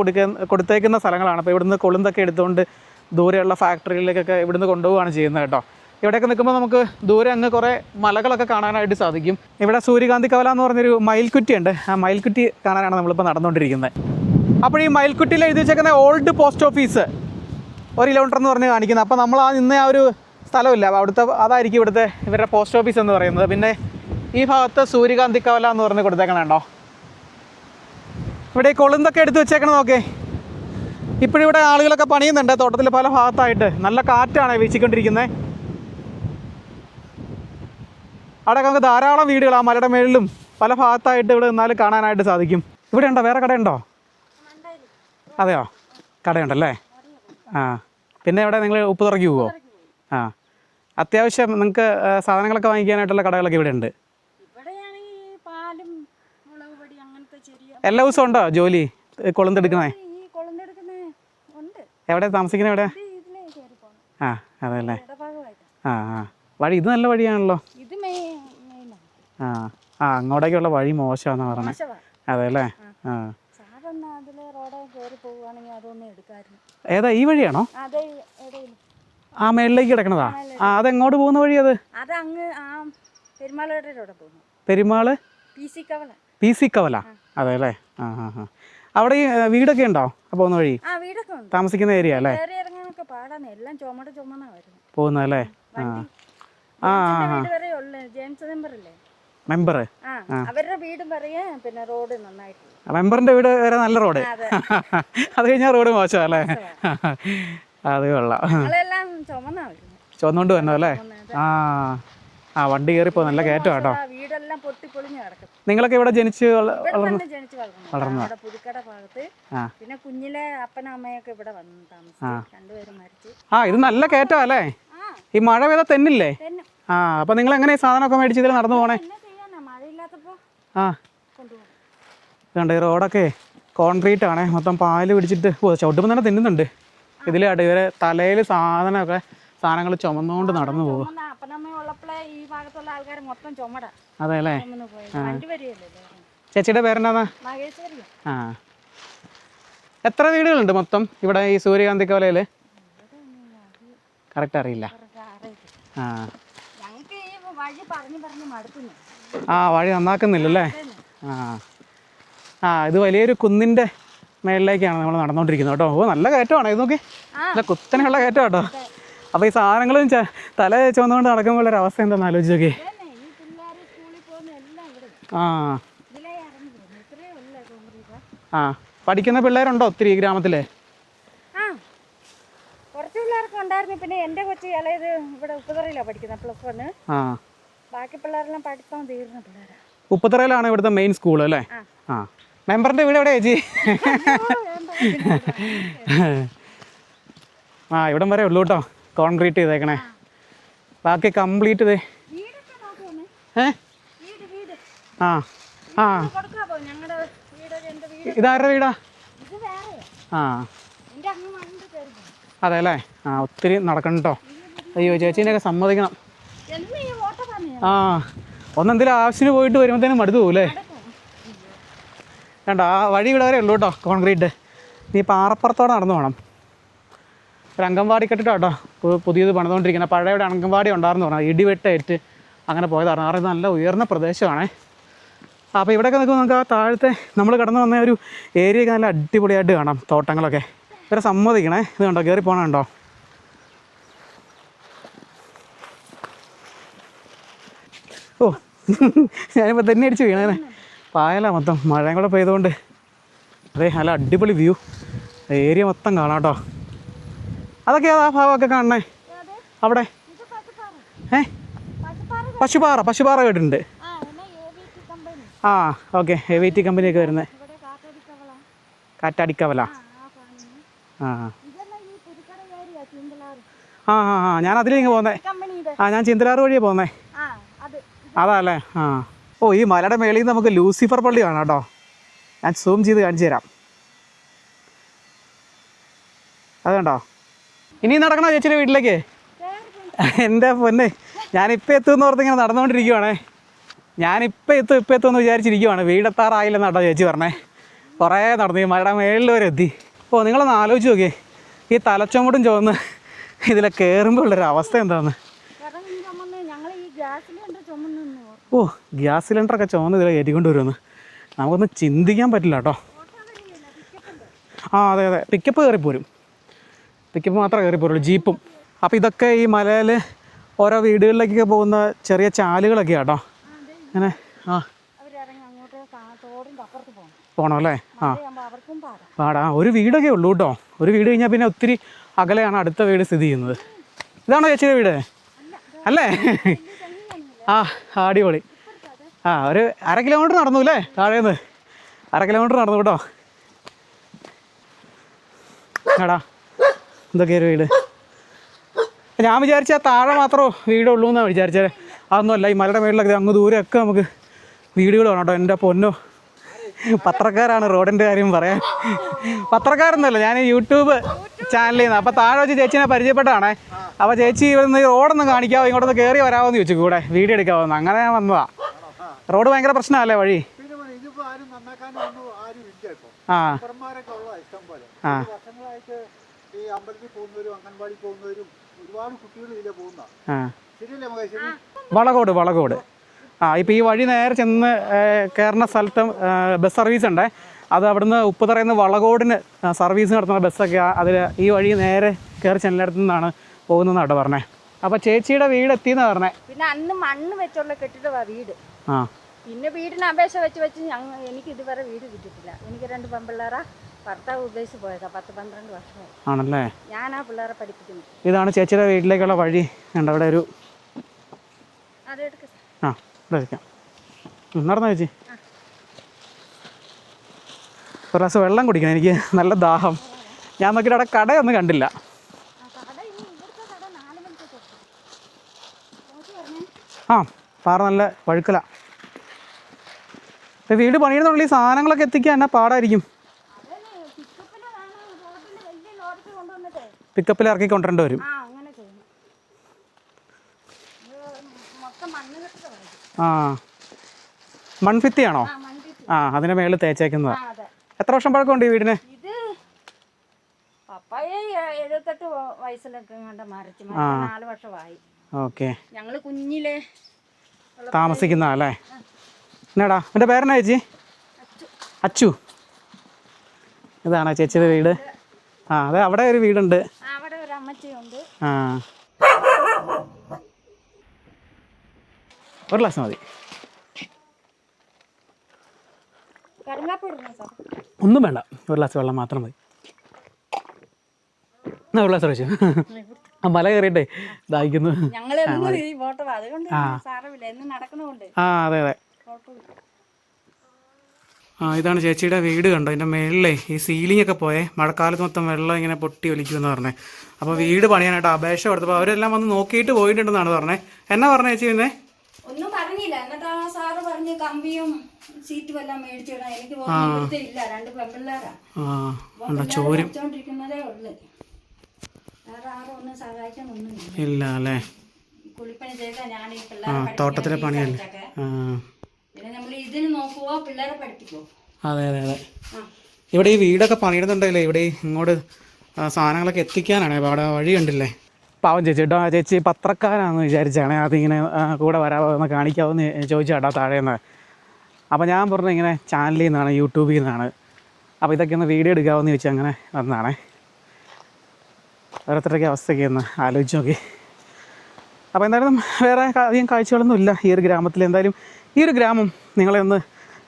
കൊടുത്തേക്കുന്ന സ്ഥലങ്ങളാണ്. അപ്പോൾ ഇവിടുന്ന് കൊളുന്തൊക്കെ എടുത്തുകൊണ്ട് ദൂരെയുള്ള ഫാക്ടറികളിലേക്കൊക്കെ ഇവിടുന്ന് കൊണ്ടുപോവുകയാണ് ചെയ്യുന്നത് കേട്ടോ. ഇവിടെയൊക്കെ നിൽക്കുമ്പോൾ നമുക്ക് ദൂരെ അങ്ങ് കുറേ മലകളൊക്കെ കാണാനായിട്ട് സാധിക്കും. ഇവിടെ സൂര്യകാന്തി കവല എന്ന് പറഞ്ഞൊരു മയിൽക്കുറ്റിയുണ്ട്. ആ മയിൽക്കുറ്റി കാണാനാണ് നമ്മളിപ്പോൾ നടന്നുകൊണ്ടിരിക്കുന്നത്. അപ്പോൾ ഈ മയിൽക്കുറ്റിയിൽ എഴുതി വെച്ചേക്കുന്ന ഓൾഡ് പോസ്റ്റ് ഓഫീസ് 1 കിലോമീറ്റർ എന്ന് പറഞ്ഞ് കാണിക്കുന്നത്. അപ്പോൾ നമ്മൾ ആ ഒരു സ്ഥലമില്ല, അപ്പോൾ അതായിരിക്കും ഇവിടുത്തെ ഇവരുടെ പോസ്റ്റ് ഓഫീസ് എന്ന് പറയുന്നത്. പിന്നെ ഈ ഭാഗത്ത് സൂര്യകാന്തി കവല എന്ന് പറഞ്ഞ് കൊടുത്തേക്കണുണ്ടോ. ഇവിടെ ഈ കൊളുന്തൊക്കെ എടുത്ത് വെച്ചേക്കണം നോക്കേ. ഇപ്പോഴിവിടെ ആളുകളൊക്കെ പണിയുന്നുണ്ട് തോട്ടത്തിൽ പല ഭാഗത്തായിട്ട്. നല്ല കാറ്റാണ് വീശിക്കൊണ്ടിരിക്കുന്നത്. അവിടെ നമുക്ക് ധാരാളം വീടുകൾ ആ മലയുടെ മേളിലും പല ഭാഗത്തായിട്ട് ഇവിടെ നിന്നാലും കാണാനായിട്ട് സാധിക്കും. ഇവിടെ ഉണ്ടോ, വേറെ കടയുണ്ടോ? അതെയോ, കടയുണ്ടല്ലേ. പിന്നെ ഇവിടെ നിങ്ങൾ ഉപ്പ് തുറക്കി പോവോ? അത്യാവശ്യം നിങ്ങൾക്ക് സാധനങ്ങളൊക്കെ വാങ്ങിക്കാനായിട്ടുള്ള കടകളൊക്കെ ഇവിടെ ഉണ്ട്. എല്ലാ ദിവസവും ഉണ്ടോ ജോലി കൊളുന്തെടുക്കുന്നേ? എവിടെ താമസിക്കുന്നത്? എവിടെ? അതല്ലേ. വഴി ഇത് നല്ല വഴിയാണല്ലോ. അങ്ങോട്ടേക്കുള്ള വഴി മോശമാണെന്നാണ് പറഞ്ഞത്. അതെ അല്ലേ. ഏതാ ഈ വഴിയാണോ? ആ മേളിലേക്ക് കിടക്കണതാ. അതെങ്ങോട്ട് പോകുന്ന വഴി? അത് പെരുമാള് പി സി കവല. അതെ അല്ലേ. അവിടെ ഈ വീടൊക്കെ ഉണ്ടോ പോകുന്ന വഴി? താമസിക്കുന്ന ഏരിയ അല്ലേ പോകുന്നതല്ലേ. മെമ്പർ അവരുടെ വീടും പറയാ പിന്നെ റോഡ് നന്നായിട്ട് മെമ്പറിന്റെ വീട് വരെ നല്ല റോഡ് അത് കഴിഞ്ഞാൽ റോഡ് മോശം അല്ലേ അത് കൊള്ളാം ഞങ്ങളെല്ലാം ചുമന്നാ വരുന്നത് ചുവന്നുകൊണ്ട് വന്നോ അല്ലേ ആ വണ്ടി കയറിപ്പോ നല്ല കയറ്റം കേട്ടോ വീടെല്ലാം പൊട്ടിപ്പൊളിഞ്ഞ് കിടക്കും നിങ്ങളൊക്കെ ഇവിടെ ജനിച്ച് ജനിച്ചു വളർന്നു അവിടെ പുതുക്കട ഭാഗത്ത് പിന്നെ കുഞ്ഞിലെ അപ്പനും അമ്മയൊക്കെ ഇവിടെ വന്നു താമസിച്ചു രണ്ടുപേരും മരിച്ചു ഇത് നല്ല കയറ്റം അല്ലേ ഈ മഴ പെയ്താൽ തെന്നില്ലേ അപ്പൊ നിങ്ങൾ എങ്ങനെ ഈ സാധനമൊക്കെ മേടിച്ച് ഇതിൽ നടന്നു പോണേ മഴയില്ലാത്തപ്പോ ഇതുണ്ട് ഈ റോഡൊക്കെ കോൺക്രീറ്റ് ആണേ മൊത്തം പാല് പിടിച്ചിട്ട് ചവിട്ടുമ്പോൾ തന്നെ തിന്നുന്നുണ്ട് ഇതിൽ ഇവരെ തലയിൽ സാധനങ്ങൾ ചുമന്നുകൊണ്ട് നടന്നു പോകും ഈ ഭാഗത്തുള്ള ആൾക്കാർ മൊത്തം ചുമട അതെ അല്ലേ രണ്ടുപേരെയല്ലേ ചേച്ചിയുടെ പേരെന്താ മഹേശ്വരി എത്ര വീടുകളുണ്ട് മൊത്തം ഇവിടെ ഈ സൂര്യകാന്തി കോലയിൽ കറക്റ്റ് അറിയില്ല ഞങ്ങൾക്ക് ഈ വഴി പറഞ്ഞു മടുക്കുന്നു വഴി നന്നാക്കുന്നില്ലല്ലേ ഇത് വലിയൊരു കുന്നിൻ്റെ മേളിലേക്കാണ് നമ്മൾ നടന്നുകൊണ്ടിരിക്കുന്നത് കേട്ടോ നല്ല കയറ്റമാണ് ഇത് നോക്കി നല്ല കുത്തനെയുള്ള കയറ്റം കേട്ടോ അപ്പോൾ ഈ സാധനങ്ങളും തല ചുവന്നുകൊണ്ട് നടക്കുമ്പോൾ ഒരു അവസ്ഥ എന്താണെന്ന് ആലോചിച്ച് നോക്കി പഠിക്കുന്ന പിള്ളേരുണ്ടോ ഒത്തിരി ഈ ഗ്രാമത്തിലെ കുറച്ച് പിള്ളേർക്ക് ഉണ്ടായിരുന്നു പിന്നെ എൻ്റെ കൊച്ചി ഇളയത് ഇവിടെ ഉപ്പുതറയിലാണ് പഠിക്കുന്നത് +1 ബാക്കി പിള്ളേരെല്ലാം പഠിത്തം തീർന്ന പിള്ളേരാണ് ഉപ്പുതറയിലാണ് ഇവിടുത്തെ മെയിൻ സ്കൂൾ അല്ലേ മെമ്പറിൻ്റെ വീട് എവിടെയാ ചേച്ചി ഇവിടം വരെ ഉള്ളൂ കേട്ടോ കോൺക്രീറ്റ് ചെയ്തേക്കണേ ബാക്കി കംപ്ലീറ്റ് ചെയ്തേ ഇതാരുടെ വീടാ അതെ അല്ലേ ഒത്തിരി നടക്കണം കേട്ടോ അയ്യോ ചേച്ചീനെയൊക്കെ സമ്മതിക്കണം ഒന്നെന്തെങ്കിലും ആവശ്യത്തിന് പോയിട്ട് വരുമ്പോഴത്തേനും മടുത്തു പോകൂല്ലേ കണ്ടോ വഴി ഇവിടെ വരെ ഉള്ളൂ കേട്ടോ കോൺക്രീറ്റ് നീ പാറപ്പുറത്തോടെ നടന്നു പോകണം ഒരു അംഗൻവാടി കെട്ടിട്ടോ കേട്ടോ പുതിയത് പണിതുകൊണ്ടിരിക്കുന്നത് പഴയ ഒരു അംഗൻവാടി ഉണ്ടായിരുന്നു പറഞ്ഞാൽ ഇടിവെട്ടേറ്റ് അങ്ങനെ പോയതാണ് കാരണം ഇത് നല്ല ഉയർന്ന പ്രദേശമാണേ അപ്പോൾ ഇവിടെയൊക്കെ നിൽക്കുമ്പോൾ നമുക്ക് ആ താഴത്തെ നമ്മൾ കടന്നു വന്ന ഒരു ഏരിയയൊക്കെ നല്ല അടിപൊളിയായിട്ട് കാണാം തോട്ടങ്ങളൊക്കെ ഇവരെ സമ്മതിക്കണേ ഇത് കണ്ടോ കയറി പോകണുണ്ടോ ഞാനിപ്പോൾ തന്നെ അടിച്ച് വീണേനെ പായല മൊത്തം മഴയും കൂടെ പെയ്തുകൊണ്ട് അതെ നല്ല അടിപൊളി വ്യൂ ഏരിയ മൊത്തം കാണാം കേട്ടോ അതൊക്കെ ആ ഭാഗമൊക്കെ കാണണേ അവിടെ പശുപാറ കേട്ടിട്ടുണ്ട് ഓക്കെ AVT കമ്പനിയൊക്കെ വരുന്നത് കാറ്റാടിക്കവല ഞാൻ അതിലേക്ക് പോകുന്നേ ഞാൻ ചിന്തലാറ് വഴിയാണ് പോകുന്നേ അതാ അല്ലേ ഈ മലയുടെ മേളിൽ നിന്ന് നമുക്ക് ലൂസിഫർ പള്ളി കാണാം കേട്ടോ ഞാൻ സൂം ചെയ്ത് കാണിച്ചു തരാം അതുകൊണ്ടോ ഇനി നടക്കണോ ചേച്ചിയുടെ വീട്ടിലേക്ക് എൻ്റെ പൊന്നെ ഞാനിപ്പോൾ എത്തുമെന്ന് ഓർത്ത് ഇങ്ങനെ നടന്നുകൊണ്ടിരിക്കുവാണേ ഞാനിപ്പോൾ എത്തുമെന്ന് വിചാരിച്ചിരിക്കുവാണ് വീടെത്താറായില്ലെന്ന് കേട്ടോ ചേച്ചി പറഞ്ഞേ കുറേ നടന്നു ഈ മലയുടെ മേളിൽ വരെ എത്തി നിങ്ങളൊന്ന് ആലോചിച്ച് നോക്കിയേ ഈ തലച്ചോമുടും ചുവന്ന് ഇതിലെ കയറുമ്പോൾ ഉള്ളൊരു അവസ്ഥ എന്താണെന്ന് ഗ്യാസ് സിലിണ്ടറൊക്കെ ചുവന്ന് ഇതിൽ കയറ്റിക്കൊണ്ട് വരുമെന്ന് നമുക്കൊന്നും ചിന്തിക്കാൻ പറ്റില്ല കേട്ടോ അതെ പിക്കപ്പ് കയറിപ്പോരും പിക്കപ്പ് മാത്രമേ കയറിപ്പോരുള്ളൂ ജീപ്പും അപ്പോൾ ഇതൊക്കെ ഈ മലയിൽ ഓരോ വീടുകളിലേക്കൊക്കെ പോകുന്ന ചെറിയ ചാലുകളൊക്കെ കേട്ടോ അങ്ങനെ പോകണം അല്ലേ പാടാ ഒരു വീടൊക്കെ ഉള്ളൂ കേട്ടോ ഒരു വീട് കഴിഞ്ഞാൽ പിന്നെ ഒത്തിരി അകലെയാണ് അടുത്ത വീട് സ്ഥിതി ചെയ്യുന്നത് ഇതാണോ ചേച്ചിയുടെ വീട് അല്ലേ അടിപൊളി ഒരു 1/2 കിലോമീറ്റർ നടന്നു അല്ലേ താഴേന്ന് 1/2 കിലോമീറ്റർ നടന്നു കേട്ടോ എടാ എന്തൊക്കെയൊരു വീട് ഞാൻ വിചാരിച്ചാൽ താഴെ മാത്രമേ വീടുള്ളൂ എന്നാണ് വിചാരിച്ചത് അതൊന്നുമല്ല ഈ മലയുടെ മേളിലൊക്കെ അങ്ങ് ദൂരെയൊക്കെ നമുക്ക് വീടുകൾ വേണം കേട്ടോ എൻ്റെ പൊന്നോ പത്രക്കാരാണ് റോഡിൻ്റെ കാര്യം പറയാൻ പത്രക്കാരൊന്നുമല്ല ഞാൻ യൂട്യൂബ് ചാനലിൽ നിന്ന് അപ്പോൾ താഴെ വെച്ച് ചേച്ചീനെ പരിചയപ്പെട്ടാണേ അപ്പോൾ ചേച്ചി ഇവിടുന്ന് ഈ റോഡൊന്ന് കാണിക്കാമോ ഇങ്ങോട്ടൊന്ന് കയറി വരാമോ എന്ന് ചോദിച്ചു കൂടെ വീഡിയോ എടുക്കാമെന്ന് അങ്ങനെ ഞാൻ വന്നതാ റോഡ് ഭയങ്കര പ്രശ്നമല്ലേ വഴി വളകോട് ഇപ്പോൾ ഈ വഴി നേരെ ചെന്ന് കയറുന്ന സ്ഥലത്ത് ബസ് സർവീസ് ഉണ്ടേ അത് അവിടുന്ന് ഉപ്പുതറയിൽ നിന്ന് വളകോടിന് സർവീസ് നടത്തുന്ന ബസ്സൊക്കെ അതിൽ ഈ വഴി നേരെ കയറി ചെല്ലിടത്തു നിന്നാണ് പോകുന്നതെന്നാട്ടോ പറഞ്ഞത് അപ്പോൾ ചേച്ചിയുടെ വീട് എത്തിയെന്ന് പറഞ്ഞേ പിന്നെ അന്ന് മണ്ണ് വെച്ചുള്ള കെട്ടിടമാണ് വീട് ആ. പിന്നെ വീടിന് അപേക്ഷ വെച്ച് എനിക്ക് ഇതുവരെ വീട് കിട്ടിയിട്ടില്ല. എനിക്ക് 2 പെൺപിള്ളേരാ. ഭർത്താവ് ഉപേക്ഷിച്ച് പോയതാ. 10-12 വർഷമായി. ആണല്ലേ? ഞാനാ പിള്ളേരെ പഠിപ്പിക്കുന്നു. ഇതാണ് ചേച്ചിയുടെ വീട്ടിലേക്കുള്ള വഴി. ഉണ്ട് അവിടെ ഒരു അതെടുക്ക. ആ ഇവിടെ വയ്ക്കാം. നടന്നോ ചേച്ചി? ഒരു ഗ്ലാസ് വെള്ളം കുടിക്കണം, എനിക്ക് നല്ല ദാഹം. ഞാൻ നോക്കിയിട്ട് അവിടെ കടയൊന്നും കണ്ടില്ല. ആ പാറ നല്ല വഴുക്കല. വീട് പണിയുന്നുള്ളിൽ ഈ സാധനങ്ങളൊക്കെ എത്തിക്കാൻ എന്നാ പാടായിരിക്കും. പിക്കപ്പിൽ ഇറക്കി കൊണ്ടുവരേണ്ടി വരും. ആ മൺഭിത്തിയാണോ? ആ അതിൻ്റെ മേളിൽ തേച്ചേക്കുന്നത്. എത്ര വർഷം പഴക്കമുണ്ട് ഈ വീടിന്? ഇത് പപ്പായ 78 വയസ്സിലൊക്കെ മരിച്ചു. 4 വർഷമായി. ഓക്കെ. ഞങ്ങള് കുഞ്ഞിലെ താമസിക്കുന്ന അല്ലേ? എന്നാടാ എൻ്റെ പേരെന്നാ ചേച്ചി? അച്ചു. ഇതാണോ ചേച്ചിയുടെ വീട്? ആ അതെ, അവിടെ ഒരു വീടുണ്ട്. അവിടെ ഒരു അമ്മച്ചിയുണ്ട്. ആ ഒരു ഗ്ലാസ് മതി. ഒന്നും വേണ്ട, ഒരു ഗ്ലാസ് വെള്ളം മാത്രം മതി. എന്നാ ഒരു ഗ്ലാസ് കഴിച്ചു. ആ മല കയറിയിട്ടേ ദാഹിക്കുന്നു. ആ അതെ അതെ. ആ ഇതാണ് ചേച്ചിയുടെ വീട്. കണ്ടോ ഇതിൻ്റെ മേളിലേ ഈ സീലിംഗ് ഒക്കെ പോയേ, മഴക്കാലത്ത് മൊത്തം വെള്ളം ഇങ്ങനെ പൊട്ടി ഒലിക്കുമെന്ന് പറഞ്ഞേ. അപ്പോൾ വീട് പണിയാനായിട്ട് അപേക്ഷ കൊടുത്തപ്പോൾ അവരെല്ലാം വന്ന് നോക്കിയിട്ട് പോയിട്ടുണ്ടെന്നാണ് പറഞ്ഞത്. എന്നാ പറഞ്ഞേ ചേച്ചി? പിന്നെ ഒന്നും പറഞ്ഞില്ല. എന്നിട്ട് ആ സാറ് പറഞ്ഞ് കമ്പിയും സീറ്റും എല്ലാം മേടിച്ചിടാം. എനിക്ക് ഇല്ല, 2 പെൺപിള്ളേരാ. ചോദിച്ചോണ്ടിരിക്കുന്നതേ ഉള്ളു. വേറെ ആരും ഒന്നും സഹായിക്കാനൊന്നുമില്ല. ഇല്ല അല്ലേ? കുളിപ്പണി ചെയ്താൽ ഞാൻ ഈ പിള്ളേരെ തോട്ടത്തിലെ പണിയല്ലേ. പിന്നെ നമ്മൾ ഇതിന് നോക്കുവോ പിള്ളേരെ പഠിപ്പിക്കുവോ? അതെ അതെ അതെ. ഇവിടെ ഈ വീടൊക്കെ പണിയിടുന്നുണ്ടല്ലേ, ഇവിടെ ഇങ്ങോട്ട് സാധനങ്ങളൊക്കെ എത്തിക്കാനാണ്. അവിടെ വഴി കണ്ടില്ലേ? പാവം ചേച്ചി കേട്ടോ. ചേച്ചി പത്രക്കാരാണെന്ന് വിചാരിച്ചാണ് അതിങ്ങനെ കൂടെ വരാമെന്ന് കാണിക്കാമെന്ന് ചോദിച്ചാട്ടോ താഴേന്ന്. അപ്പോൾ ഞാൻ പറഞ്ഞു ഇങ്ങനെ ചാനലിൽ നിന്നാണ്, യൂട്യൂബിൽ നിന്നാണ്. അപ്പോൾ ഇതൊക്കെ ഒന്ന് വീഡിയോ എടുക്കാമെന്ന് ചോദിച്ചാൽ അങ്ങനെ വന്നതാണേ. ഓരോരുത്തരുടെയൊക്കെ അവസ്ഥയൊക്കെ ഒന്ന് ആലോചിച്ച് നോക്കി. അപ്പോൾ എന്തായാലും വേറെ അധികം കാഴ്ചകളൊന്നും ഇല്ല ഈ ഒരു ഗ്രാമത്തിൽ. എന്തായാലും ഈ ഒരു ഗ്രാമം നിങ്ങളെ ഒന്ന്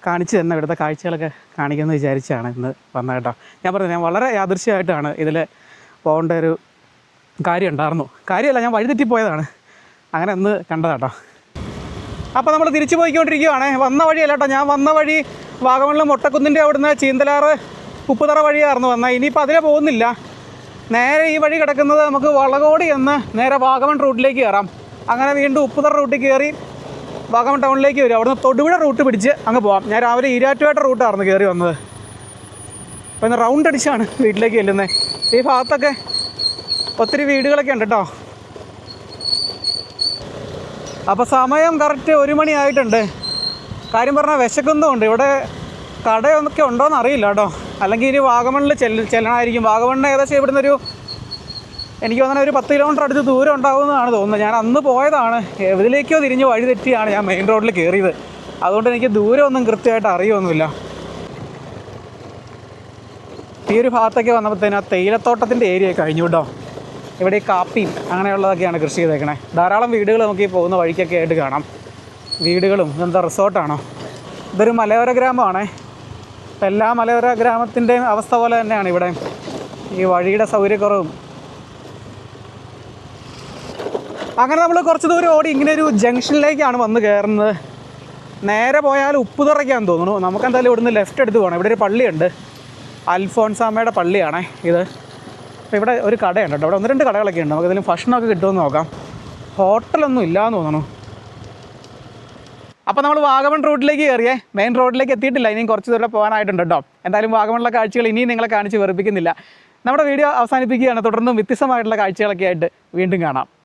കാണിച്ച് തന്നെ ഇവിടുത്തെ കാഴ്ചകളൊക്കെ കാണിക്കുമെന്ന് വിചാരിച്ചാണ് ഇന്ന് വന്നത് കേട്ടോ. ഞാൻ പറഞ്ഞു ഞാൻ വളരെ യാദൃശ്യമായിട്ടാണ് ഇതിൽ പോകേണ്ട ഒരു കാര്യം ഉണ്ടായിരുന്നു. കാര്യമല്ല, ഞാൻ വഴിതെറ്റിപ്പോയതാണ്. അങ്ങനെ ഒന്ന് കണ്ടതാട്ടോ. അപ്പോൾ നമ്മൾ തിരിച്ചു പോയിക്കൊണ്ടിരിക്കുകയാണ്. വന്ന വഴിയല്ല കേട്ടോ, ഞാൻ വന്ന വഴി വാഗമണ്ണിൽ മൊട്ടക്കുന്നിൻ്റെ അവിടുന്ന് ചീന്തലാറ് ഉപ്പുതറ വഴിയായിരുന്നു വന്നത്. ഇനിയിപ്പോൾ അതിലെ പോകുന്നില്ല. നേരെ ഈ വഴി കിടക്കുന്നത് നമുക്ക് വളകോടി എന്ന് നേരെ വാഗമൺ റൂട്ടിലേക്ക് കയറാം. അങ്ങനെ വീണ്ടും ഉപ്പുതറ റൂട്ടിൽ കയറി വാഗമൺ ടൗണിലേക്ക് വരും. അവിടുന്ന് തൊടുപുഴ റൂട്ട് പിടിച്ച് അങ്ങ് പോകാം. ഞാൻ രാവിലെ ഈരാറ്റുപേട്ട റൂട്ടായിരുന്നു കയറി വന്നത്. അപ്പോൾ ഇന്ന് റൗണ്ട് അടിച്ചാണ് വീട്ടിലേക്ക് ചെല്ലുന്നത്. ഈ ഭാഗത്തൊക്കെ ഒത്തിരി വീടുകളൊക്കെ ഉണ്ട് കേട്ടോ. അപ്പോൾ സമയം കറക്റ്റ് 1 മണി ആയിട്ടുണ്ട്. കാര്യം പറഞ്ഞാൽ വിശക്കുന്നുമുണ്ട്. ഇവിടെ കടയൊക്കെ ഉണ്ടോയെന്ന് അറിയില്ല കേട്ടോ. അല്ലെങ്കിൽ ഇനി വാഗമണ്ണിൽ ചെല്ലണമായിരിക്കും. വാഗമണ്ണിന് ഏകദേശം ഇവിടുന്ന് എനിക്ക് തോന്നുന്നത് ഒരു 10 കിലോമീറ്റർ അടുത്ത് ദൂരം ഉണ്ടാകുമെന്നാണ് തോന്നുന്നത്. ഞാൻ അന്ന് പോയതാണ്, എതിലേക്കോ തിരിഞ്ഞ് വഴി തെറ്റിയാണ് ഞാൻ മെയിൻ റോഡിൽ കയറിയത്. അതുകൊണ്ട് എനിക്ക് ദൂരമൊന്നും കൃത്യമായിട്ട് അറിയുമൊന്നുമില്ല. ഈ ഒരു ഭാഗത്തൊക്കെ വന്നപ്പോഴത്തേനും ആ തേയിലത്തോട്ടത്തിൻ്റെ ഏരിയ കഴിഞ്ഞു കേട്ടോ. ഇവിടെ ഈ കാപ്പിയും അങ്ങനെയുള്ളതൊക്കെയാണ് കൃഷി ചെയ്തേക്കണേ. ധാരാളം വീടുകൾ നമുക്ക് ഈ പോകുന്ന വഴിക്കൊക്കെ ആയിട്ട് കാണാം. വീടുകളും ഇതെന്താ റിസോർട്ടാണോ? ഇതൊരു മലയോര ഗ്രാമമാണേ. അപ്പം എല്ലാ മലയോര ഗ്രാമത്തിൻ്റെയും അവസ്ഥ പോലെ തന്നെയാണ് ഇവിടെ ഈ വഴിയുടെ സൗകര്യക്കുറവും. അങ്ങനെ നമ്മൾ കുറച്ച് ദൂരം ഓടി ഇങ്ങനെ ഒരു ജംഗ്ഷനിലേക്കാണ് വന്ന് കയറുന്നത്. നേരെ പോയാൽ ഉപ്പുതറയ്ക്കാന്ന് തോന്നുന്നു. നമുക്കെന്തായാലും ഇവിടുന്ന് ലെഫ്റ്റ് എടുത്ത് പോകണം. ഇവിടെ ഒരു പള്ളിയുണ്ട്, അൽഫോൻസാമ്മയുടെ പള്ളിയാണേ ഇത്. അപ്പോൾ ഇവിടെ ഒരു കടയുണ്ട് കേട്ടോ. ഇവിടെ 1-2 കടകളൊക്കെ ഉണ്ട്. നമുക്കതിലും ഭക്ഷണമൊക്കെ കിട്ടുമെന്ന് നോക്കാം. ഹോട്ടലൊന്നും ഇല്ലയെന്ന് തോന്നുന്നു. അപ്പോൾ നമ്മൾ വാഗമൺ റൂട്ടിലേക്ക് കയറിയേ. മെയിൻ റോഡിലേക്ക് എത്തിയിട്ടില്ല, ഇനിയും കുറച്ച് ദൂരം പോകാനായിട്ടുണ്ട് കേട്ടോ. എന്തായാലും വാഗമണിലെ കാഴ്ചകൾ ഇനിയും നിങ്ങളെ കാണിച്ച് വെറുപ്പിക്കുന്നില്ല. നമ്മുടെ വീഡിയോ അവസാനിപ്പിക്കുകയാണ്. തുടർന്നും വ്യത്യസ്തമായിട്ടുള്ള കാഴ്ചകളൊക്കെ ആയിട്ട് വീണ്ടും കാണാം.